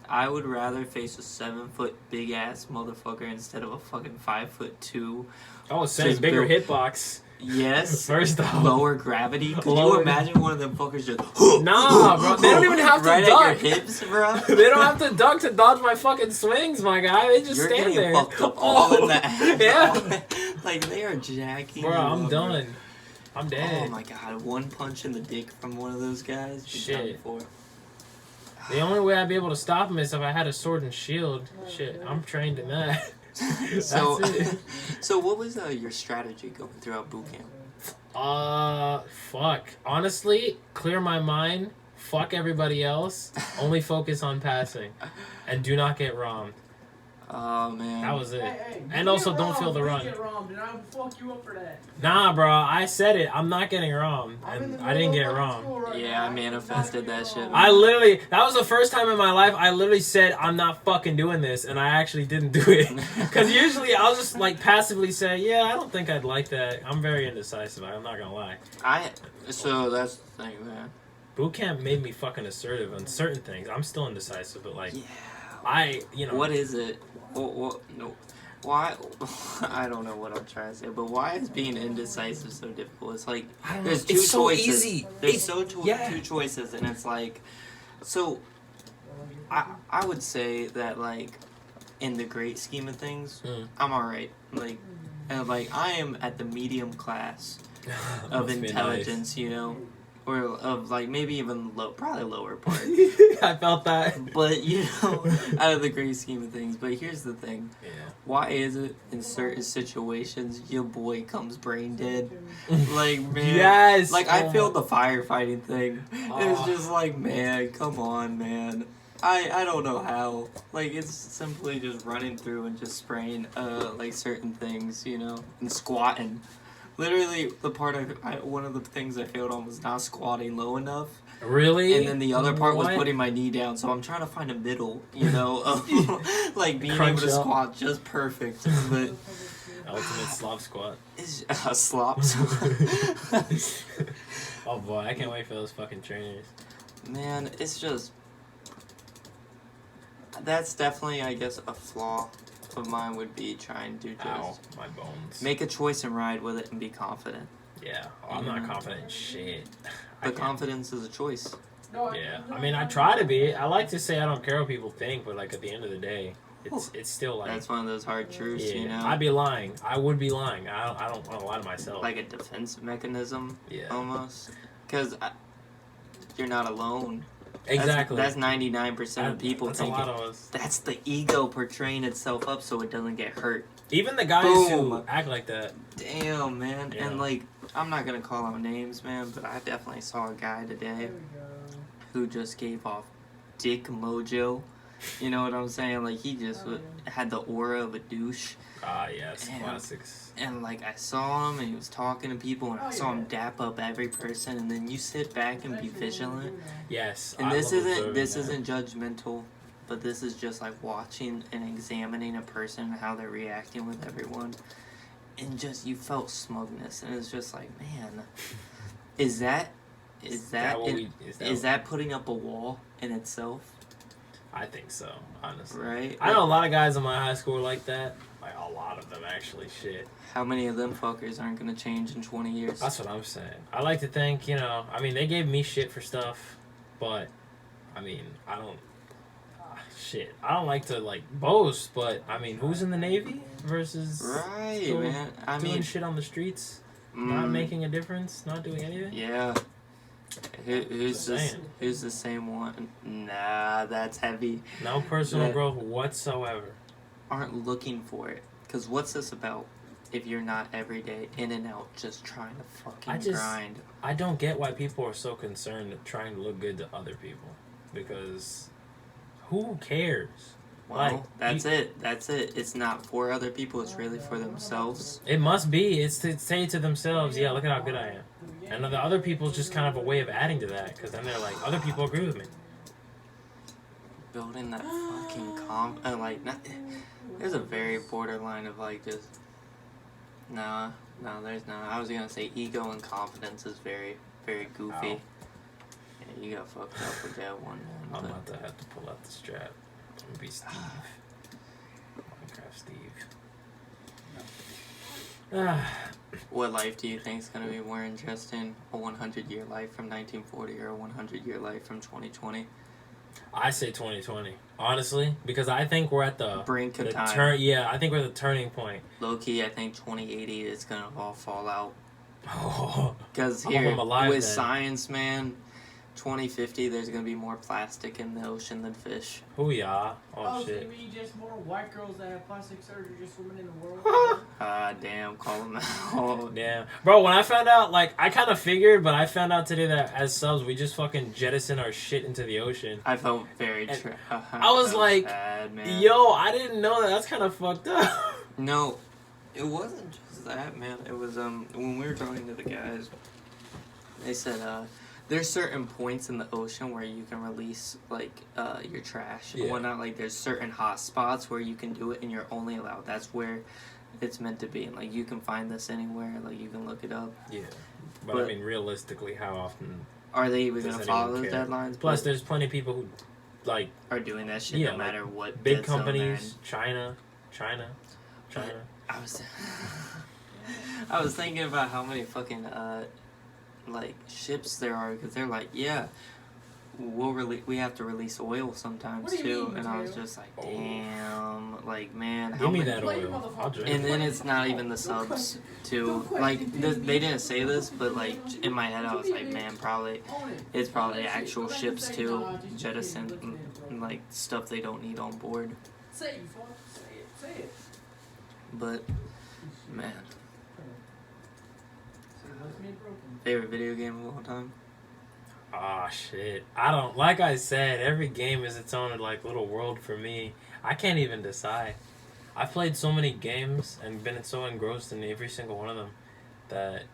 I would rather face a 7-foot big ass motherfucker instead of a fucking 5'2". Oh, it says bigger hitbox. Yes. First off, lower gravity. Could you imagine one of them fuckers just nah, bro. They don't even have to right duck. At your hips, bro. They don't have to duck to dodge my fucking swings, my guy. They just You're stand there. You're getting fucked up all in that. Yeah. Like, they are jacking. Bro, I'm up, done. Bro. I'm dead. Oh my god, one punch in the dick from one of those guys. Shit. The only way I'd be able to stop him is if I had a sword and shield. Shit, I'm trained in that. So, so what was your strategy going throughout boot camp? Fuck. Honestly, clear my mind. Fuck everybody else. Only focus on passing, and do not get ROM'd. Oh man, that was it. And also, don't feel the run. Get ROM'd, and I would fuck you up for that. Nah, bro. I said it. I'm not getting ROM'd, and I didn't get ROM'd. Right yeah, I manifested that shit. Man. I literally. That was the first time in my life I literally said I'm not fucking doing this, and I actually didn't do it. Because usually I'll just like passively say, yeah, I don't think I'd like that. I'm very indecisive. I'm not gonna lie. So that's the thing, man. Boot camp made me fucking assertive on certain things. I'm still indecisive, but like, yeah. What is it? No. Why? I don't know what I'm trying to say, but why is being indecisive so difficult? It's like there's two it's choices. So easy. There's two choices, and it's like, so I would say that like in the great scheme of things, I'm alright. Like, and like I am at the medium class of intelligence, you know. Or of like maybe even probably lower part. I felt that. But you know, out of the great scheme of things. But here's the thing. Yeah. Why is it in certain situations your boy comes brain dead? Like man, yes. Like I feel the firefighting thing. It's just like man, come on, man. I don't know how. Like it's simply just running through and just spraying like certain things, you know, and squatting. Literally, one of the things I failed on was not squatting low enough. Really? And then the other part was putting my knee down. So I'm trying to find a middle, you know, of like being able to squat just perfect. But ultimate slop squat. It's a slop. Oh boy, I can't wait for those fucking trainers. Man, it's just that's definitely, I guess, a flaw of mine would be trying to just my bones. Make a choice and ride with it and be confident. Yeah, I'm not confident in shit. But confidence is a choice. Yeah, I mean, I try to be. I like to say I don't care what people think, but like at the end of the day, it's still like that's one of those hard truths, you know. I'd be lying. I would be lying. I don't want to lie to myself. Like a defense mechanism, almost, because you're not alone. Exactly. That's 99% of people thinking. That's a lot of us. That's the ego portraying itself up so it doesn't get hurt. Even the guys who act like that. Damn, man. Yeah. And like, I'm not gonna call out names, man, but I definitely saw a guy today who just gave off dick mojo. You know what I'm saying? Like, he just had the aura of a douche. Ah, yes, classics. And like, I saw him and he was talking to people and I saw him dap up every person, and then you sit back and be vigilant. Yes. And this isn't judgmental, but this is just like watching and examining a person and how they're reacting with everyone. And just, you felt smugness, and it's just like, man, is that putting up a wall in itself? I think so, honestly. Right? I know a lot of guys in my high school like that. Like, a lot of them, actually. Shit. How many of them fuckers aren't going to change in 20 years? That's what I'm saying. I like to think, you know, I mean, they gave me shit for stuff, but, I mean, I don't... shit. I don't like to, like, boast, but, I mean, who's in the Navy versus... Right, man. I mean... doing shit on the streets, not making a difference, not doing anything? Yeah. Who's the same one? Nah, that's heavy. No personal growth whatsoever. Aren't looking for it. Because what's this about if you're not every day in and out just trying to fucking grind? I don't get why people are so concerned with trying to look good to other people. Because who cares? Well, like, that's it. It's not for other people. It's really for themselves. It must be. It's to say to themselves, yeah, look at how good I am. And the other people's just kind of a way of adding to that, because then they're like, other people agree with me. Building that fucking there's a very borderline of like just no, there's not. I was gonna say ego and confidence is very, very goofy. Ow. Yeah, you got fucked up with that one. I'm about to have to pull out the strap. I'm gonna be Steve. Minecraft Steve. What life do you think is gonna be more interesting? A 100-year life from 1940 or a 100-year life from 2020? I say 2020, honestly, because I think we're at the brink of time. I think we're at the turning point. Low key, I think 2080 is gonna all fall out. Oh, because here with science, man, 2050 there's gonna be more plastic in the ocean than fish. Hoo-yah. Oh shit. So you mean just more white girls that have plastic surgery just swimming in the world? Damn, call them out. Damn. Bro, when I found out, like, I kind of figured, but I found out today that as subs, we just fucking jettison our shit into the ocean. I felt very I was like, sad, man. yo, I didn't know that. That's kind of fucked up. No, it wasn't just that, man. It was, when we were talking to the guys, they said, there's certain points in the ocean where you can release, like, your trash and whatnot. Like, there's certain hot spots where you can do it and you're only allowed. That's where it's meant to be. And, like, you can find this anywhere. Like, you can look it up. Yeah. But I mean, realistically, how often are they even going to follow those deadlines? Plus, there's plenty of people who, like... are doing that shit no matter what. Big companies, China. I was thinking about how many fucking, like, ships there are, because they're like, yeah, we have to release oil sometimes too, and I was just like, damn, like, man, give me that oil. I'll drink. And then it's not even the subs too. Like, they didn't say this, but like in my head I was like, man, it's probably actual ships too, jettison and like stuff they don't need on board. Say it. But man, favorite video game of all time? Ah, shit. I don't... Like I said, every game is its own, like, little world for me. I can't even decide. I've played so many games and been so engrossed in every single one of them that...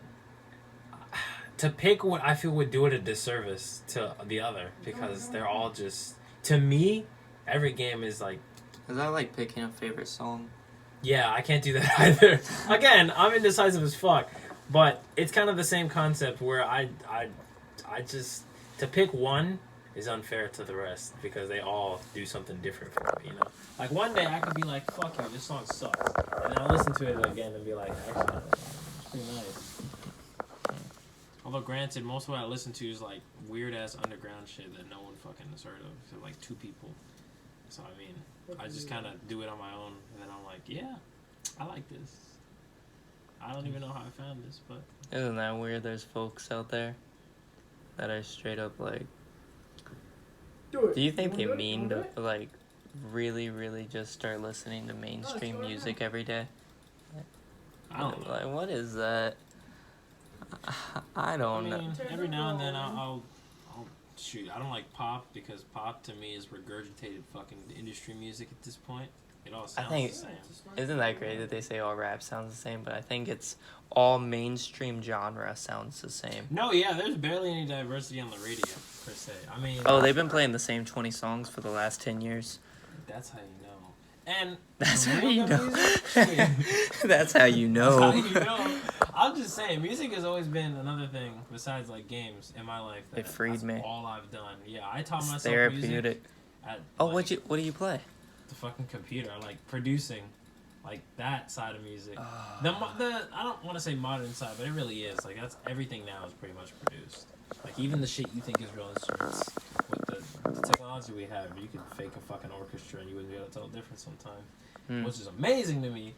To pick what I feel would do it a disservice to the other, because they're all just... To me, every game is, like... Is that like picking a favorite song? Yeah, I can't do that either. Again, I'm indecisive as fuck. But it's kind of the same concept where I just... To pick one is unfair to the rest because they all do something different for me, you know? Like, one day I could be like, fuck you, this song sucks. And then I'll listen to it again and be like, actually, it's pretty nice. Although, granted, most of what I listen to is, like, weird-ass underground shit that no one fucking has heard of. So, like, 2 people. So, I mean, I just kind of do it on my own. And then I'm like, yeah, I like this. I don't even know how I found this, but... Isn't that weird? There's folks out there that are straight up like... Do you think they mean to, like, really, really just start listening to mainstream music every day? I don't know. Like, what is that? I don't know. Every now and then I'll shoot. I don't like pop because pop to me is regurgitated fucking industry music at this point. It all sounds the same. Isn't that great that they say all rap sounds the same? But I think it's all mainstream genre sounds the same. No, yeah, there's barely any diversity on the radio, per se. I mean... Oh, they've been playing the same 20 songs for the last 10 years. That's how you know. And... That's how you know. That's how you know. That's how you know. I'm just saying, music has always been another thing besides, like, games in my life. It freed me. That's all I've done. Yeah, I taught myself therapeutic. Music at, what do you play? The fucking computer. I like producing, like that side of music. The I don't want to say modern side, but it really is. Like that's everything now is pretty much produced. Like even the shit you think is real instruments with the technology we have, you could fake a fucking orchestra and you wouldn't be able to tell the difference sometime, which is amazing to me.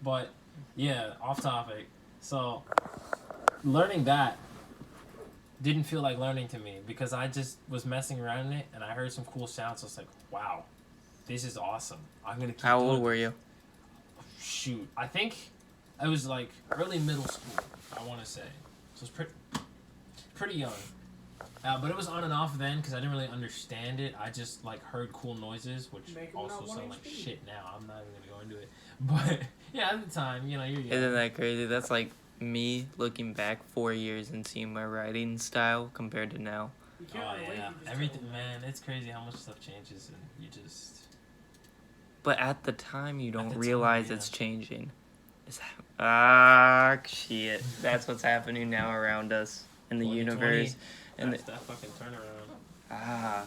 But yeah, off topic. So learning that didn't feel like learning to me because I just was messing around in it and I heard some cool sounds. So I was like, wow. This is awesome. I'm gonna keep How old were you? Shoot, I think I was like early middle school. I want to say, so it's pretty young. But it was on and off then because I didn't really understand it. I just like heard cool noises, which also sound like shit now. I'm not even gonna go into it. But yeah, at the time, you know, you're young. Isn't that crazy? That's like me looking back 4 years and seeing my writing style compared to now. You can't Oh relate, yeah, you just everything, don't. man. It's crazy how much stuff changes, and you just. But at the time, you don't the time, realize yeah. it's changing. Shit. That's what's happening now around us in the 2020, universe. And That's that fucking turnaround.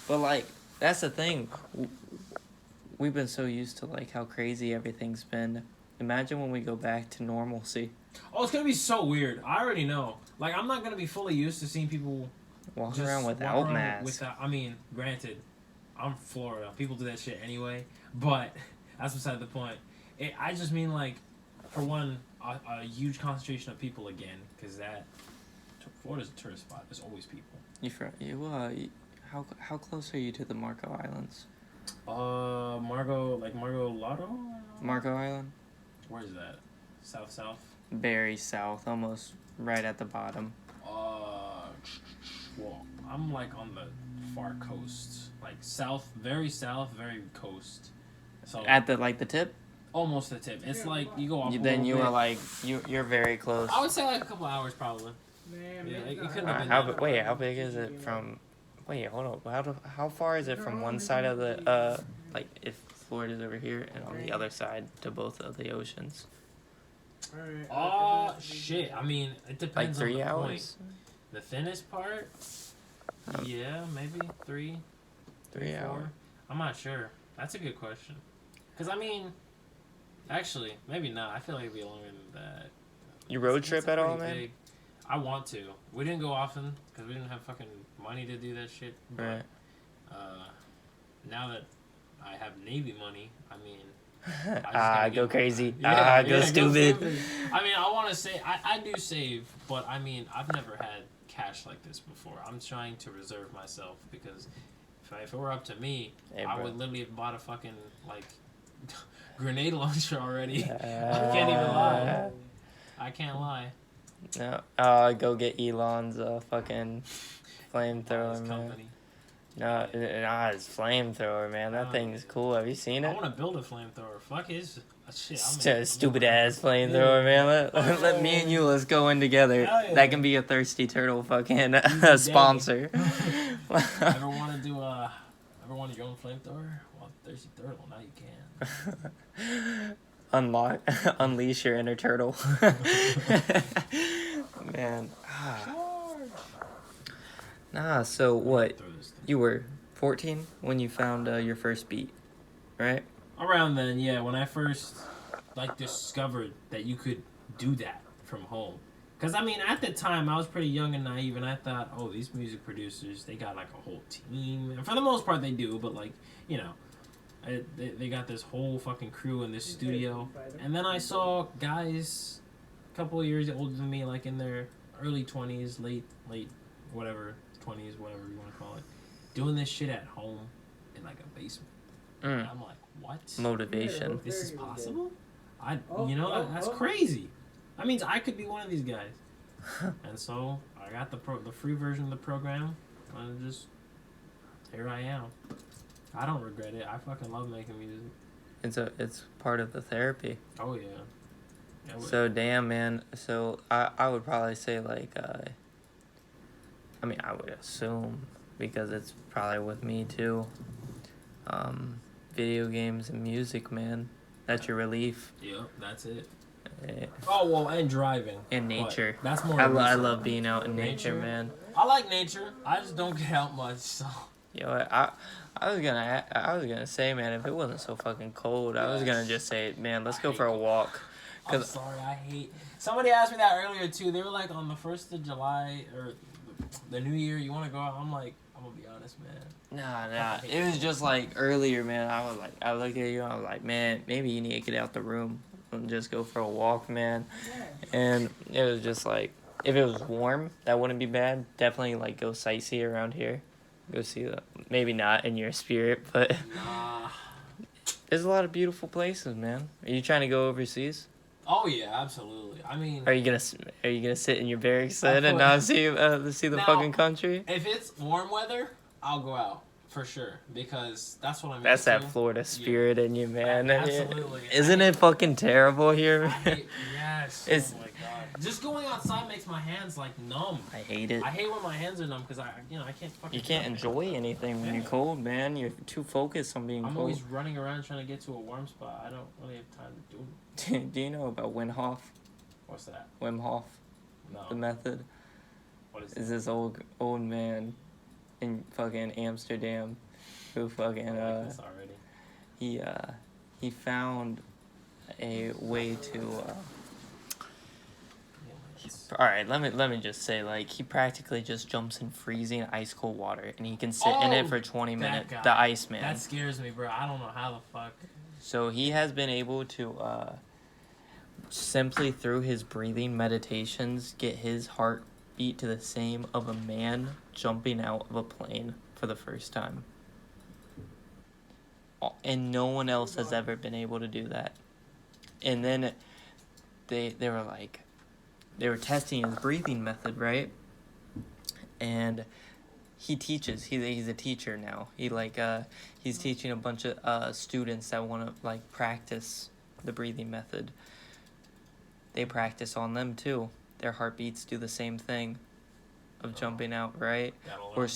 But like, that's the thing. We've been so used to like how crazy everything's been. Imagine when we go back to normalcy. Oh, it's gonna be so weird. I already know. Like, I'm not gonna be fully used to seeing people Walk just around without masks. Without, I mean, granted, I'm Florida. People do that shit anyway. But that's beside the point. I just mean, like, for one, a huge concentration of people again, because Florida's a tourist spot. There's always people. How close are you to the Marco Islands? Margot Lotto? Marco Island? Where is that? South? Very south, almost right at the bottom. Well, I'm like on the far coast, like very coast. So At the tip? almost the tip. It's like you go off. Then you are like you're very close. I would say like a couple hours probably. Man, Yeah, man, it couldn't God. have been How big is it from? Wait, hold on. How far is it from one side of the like if Florida's over here and on the other side to both of the oceans? Alright, Oh shit! I mean, it Like depends 3 on the hours? point. The thinnest part, yeah, maybe 3, 3 4. hours. I'm not sure. That's a good question. Cause I mean, actually, maybe not. I feel like it'd be longer than that. You road It's trip at all, pretty man? big. I want to. We didn't go often because we didn't have fucking money to do that shit. But, Right. now that I have Navy money, I mean, I just gotta Go get- crazy. Go Stupid. I mean, I want to say I do save, but I mean, I've never had cash like this before. I'm trying to reserve myself because if it were up to me, Hey, I bro. would literally have bought a fucking like grenade launcher already. I can't even lie. I can't lie. No, go get Elon's fucking Buy flamethrower, his man. company. His flamethrower, man. That Oh, thing is yeah. cool. Have you seen I it? want to build a flamethrower. Fuck his shit. Stupid ass flamethrower, man. Let me and you let's go in together. Hell yeah. That can be a Thirsty Turtle fucking Easy sponsor. Ever want to do ever want your own flamethrower? Well, Thirsty Turtle. Now you can. Unleash your inner turtle. Man. Nah, so what? Throw this thing. You were 14 when you found your first beat, right? Around then, yeah, when I first discovered that you could do that from home. Because, I mean, at the time, I was pretty young and naive, and I thought, oh, these music producers, they got, like, a whole team. And for the most part, they do, but, like, you know, they got this whole fucking crew in this studio. And then I saw guys a couple of years older than me, like, in their early 20s, late, whatever, 20s, whatever you want to call it, doing this shit at home in, like, a basement. And I'm like, what? Motivation. This is possible? That's crazy. That means I could be one of these guys. And so I got the free version of the program, and just here I am. I don't regret it. I fucking love making music. It's part of the therapy. Oh yeah. So damn, man. So I would probably say like I mean I would assume because it's probably with me too. Video games and music, man. That's your relief. Yep, that's it. Eh, Oh well, and driving. And nature. But that's more. I recent. love being out in nature, man. I like nature. I just don't get out much. So. Yo, I was gonna say, man, if it wasn't so fucking cold, I was gonna just say, man, let's go for a walk. I'm sorry, I hate. Somebody asked me that earlier too. They were like, on the 1st of July or the New Year, you want to go out? I'm like, I'm gonna be honest, man. Nah. It was just like earlier, man. I looked at you. I was like, man, maybe you need to get out the room and just go for a walk, man. And it was just like, if it was warm, that wouldn't be bad. Definitely like go sightsee around here. Go see maybe not in your spirit, but Nah. there's a lot of beautiful places, man. Are you trying to go overseas? Oh yeah, absolutely. I mean, Are you gonna sit in your barracks then and not see the Now- fucking country? if it's warm weather, I'll go out for sure because that's what I'm. That's used that to. Florida spirit in you, man. Absolutely. Isn't it fucking terrible here? I hate, yes. It's- Oh my god. Just going outside makes my hands like numb. I hate it. I hate when my hands are numb because I can't fucking. You can't enjoy anything when you're cold, man. You're too focused on being I'm cold. always running around trying to get to a warm spot. I don't really have time to do it. Do you know about Wim Hof? What's that? Wim Hof. No. The method. What is Is this old man in fucking Amsterdam who fucking I like this already. he found a way to all right, let me just say, like, he practically just jumps in freezing ice cold water and he can sit in it for 20 minutes. Guy. The Iceman. That scares me, bro. I don't know how the fuck. So he has been able to simply through his breathing meditations get his heartbeat to the same of a man jumping out of a plane for the first time. And no one else has ever been able to do that. And then they were like, they were testing his breathing method, right? And he teaches. He's a teacher now. He's teaching a bunch of students that want to like practice the breathing method. They practice on them too. Their heartbeats do the same thing of jumping out, right? Or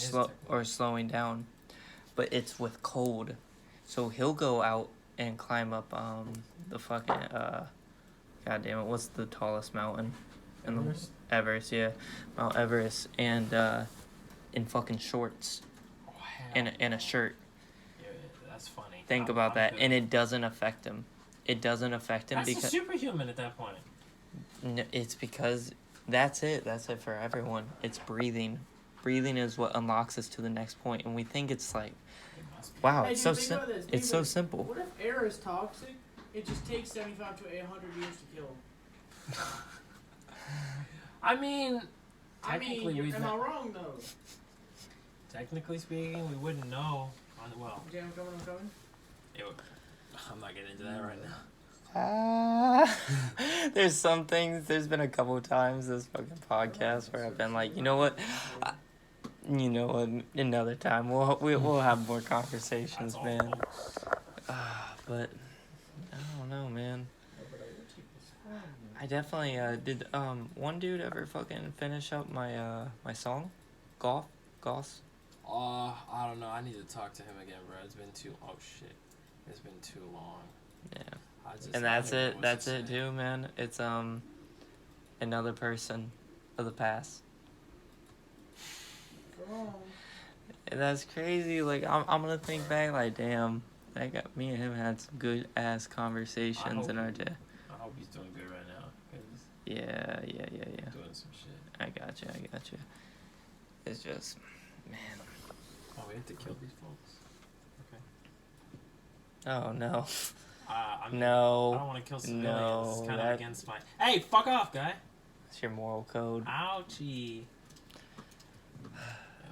slowing down. But it's with cold. So he'll go out and climb up the fucking God damn it, what's the tallest mountain? Everest, yeah. Mount Everest, and in fucking shorts. Wow. And a shirt. Yeah, that's funny. Think about that. And it doesn't affect him. It doesn't affect him because... That's a superhuman at that point. No, it's because that's it. That's it for everyone. It's breathing. Breathing is what unlocks us to the next point. And we think it's like, wow, hey, it's dude, it's so simple. What if air is toxic? It just takes 75 to 800 years to kill him. I mean, technically, am I wrong though? Technically speaking, we wouldn't know. Well, Jay, I'm coming. I'm not getting into that right now. There's some things. There's been a couple of times this fucking podcast where I've been like, you know what, another time we'll have more conversations, man. But I don't know, man. I definitely did. One dude ever fucking finish up my my song, Goss? I don't know. I need to talk to him again, bro. It's been too. Oh shit, it's been too long. Yeah. And that's it. That's it too, man. It's another person of the past. And that's crazy. Like I'm gonna think back. Like damn, me and him had some good ass conversations in our day. I hope he's doing good right now. Yeah. Doing some shit. I got you. It's just, man. Oh, we have to kill these folks. Okay. Oh no. No. I don't want to kill civilians. No, it's kind of against my. Hey, fuck off, guy. That's your moral code. Ouchie. Yeah,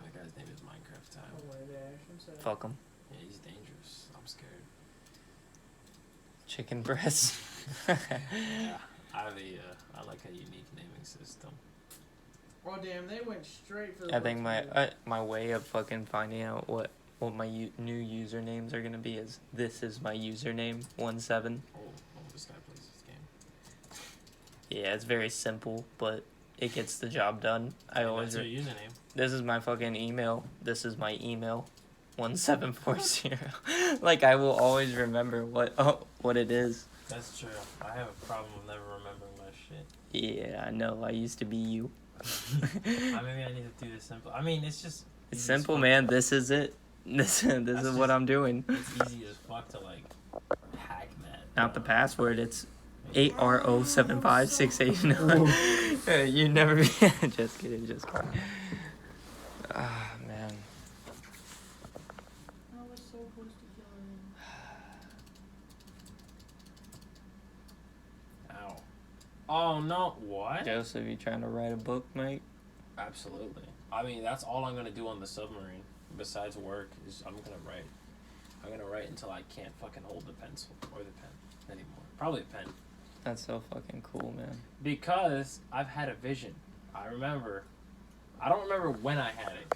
that guy's name is Minecraft Time. Fuck him. Yeah, he's dangerous. I'm scared. Chicken breast. Yeah. I like a unique naming system. Oh damn, they went straight for the... I think my way of fucking finding out what my new usernames are gonna be is this is my username 17. Oh, this guy plays this game. Yeah, it's very simple, but it gets the job done. That's your username. This is my fucking email. This is my email. 1740. Like I will always remember what it is. That's true. I have a problem with never remembering my shit. Yeah, I know. I used to be you. Maybe I need to do this simple. I mean, it's just... It's simple, man. This is it. This is what I'm doing. It's easy as fuck to, like, hack that. Not the password. It's 8RO75689. You never... Just kidding. Ah, man. I was so close to killing him. Ow. Oh, no. What? Joseph, you trying to write a book, mate? Absolutely. I mean, that's all I'm going to do on the submarine. Besides work, is I'm going to write. I'm going to write until I can't fucking hold the pencil or the pen anymore. Probably a pen. That's so fucking cool, man. Because I've had a vision. I don't remember when I had it.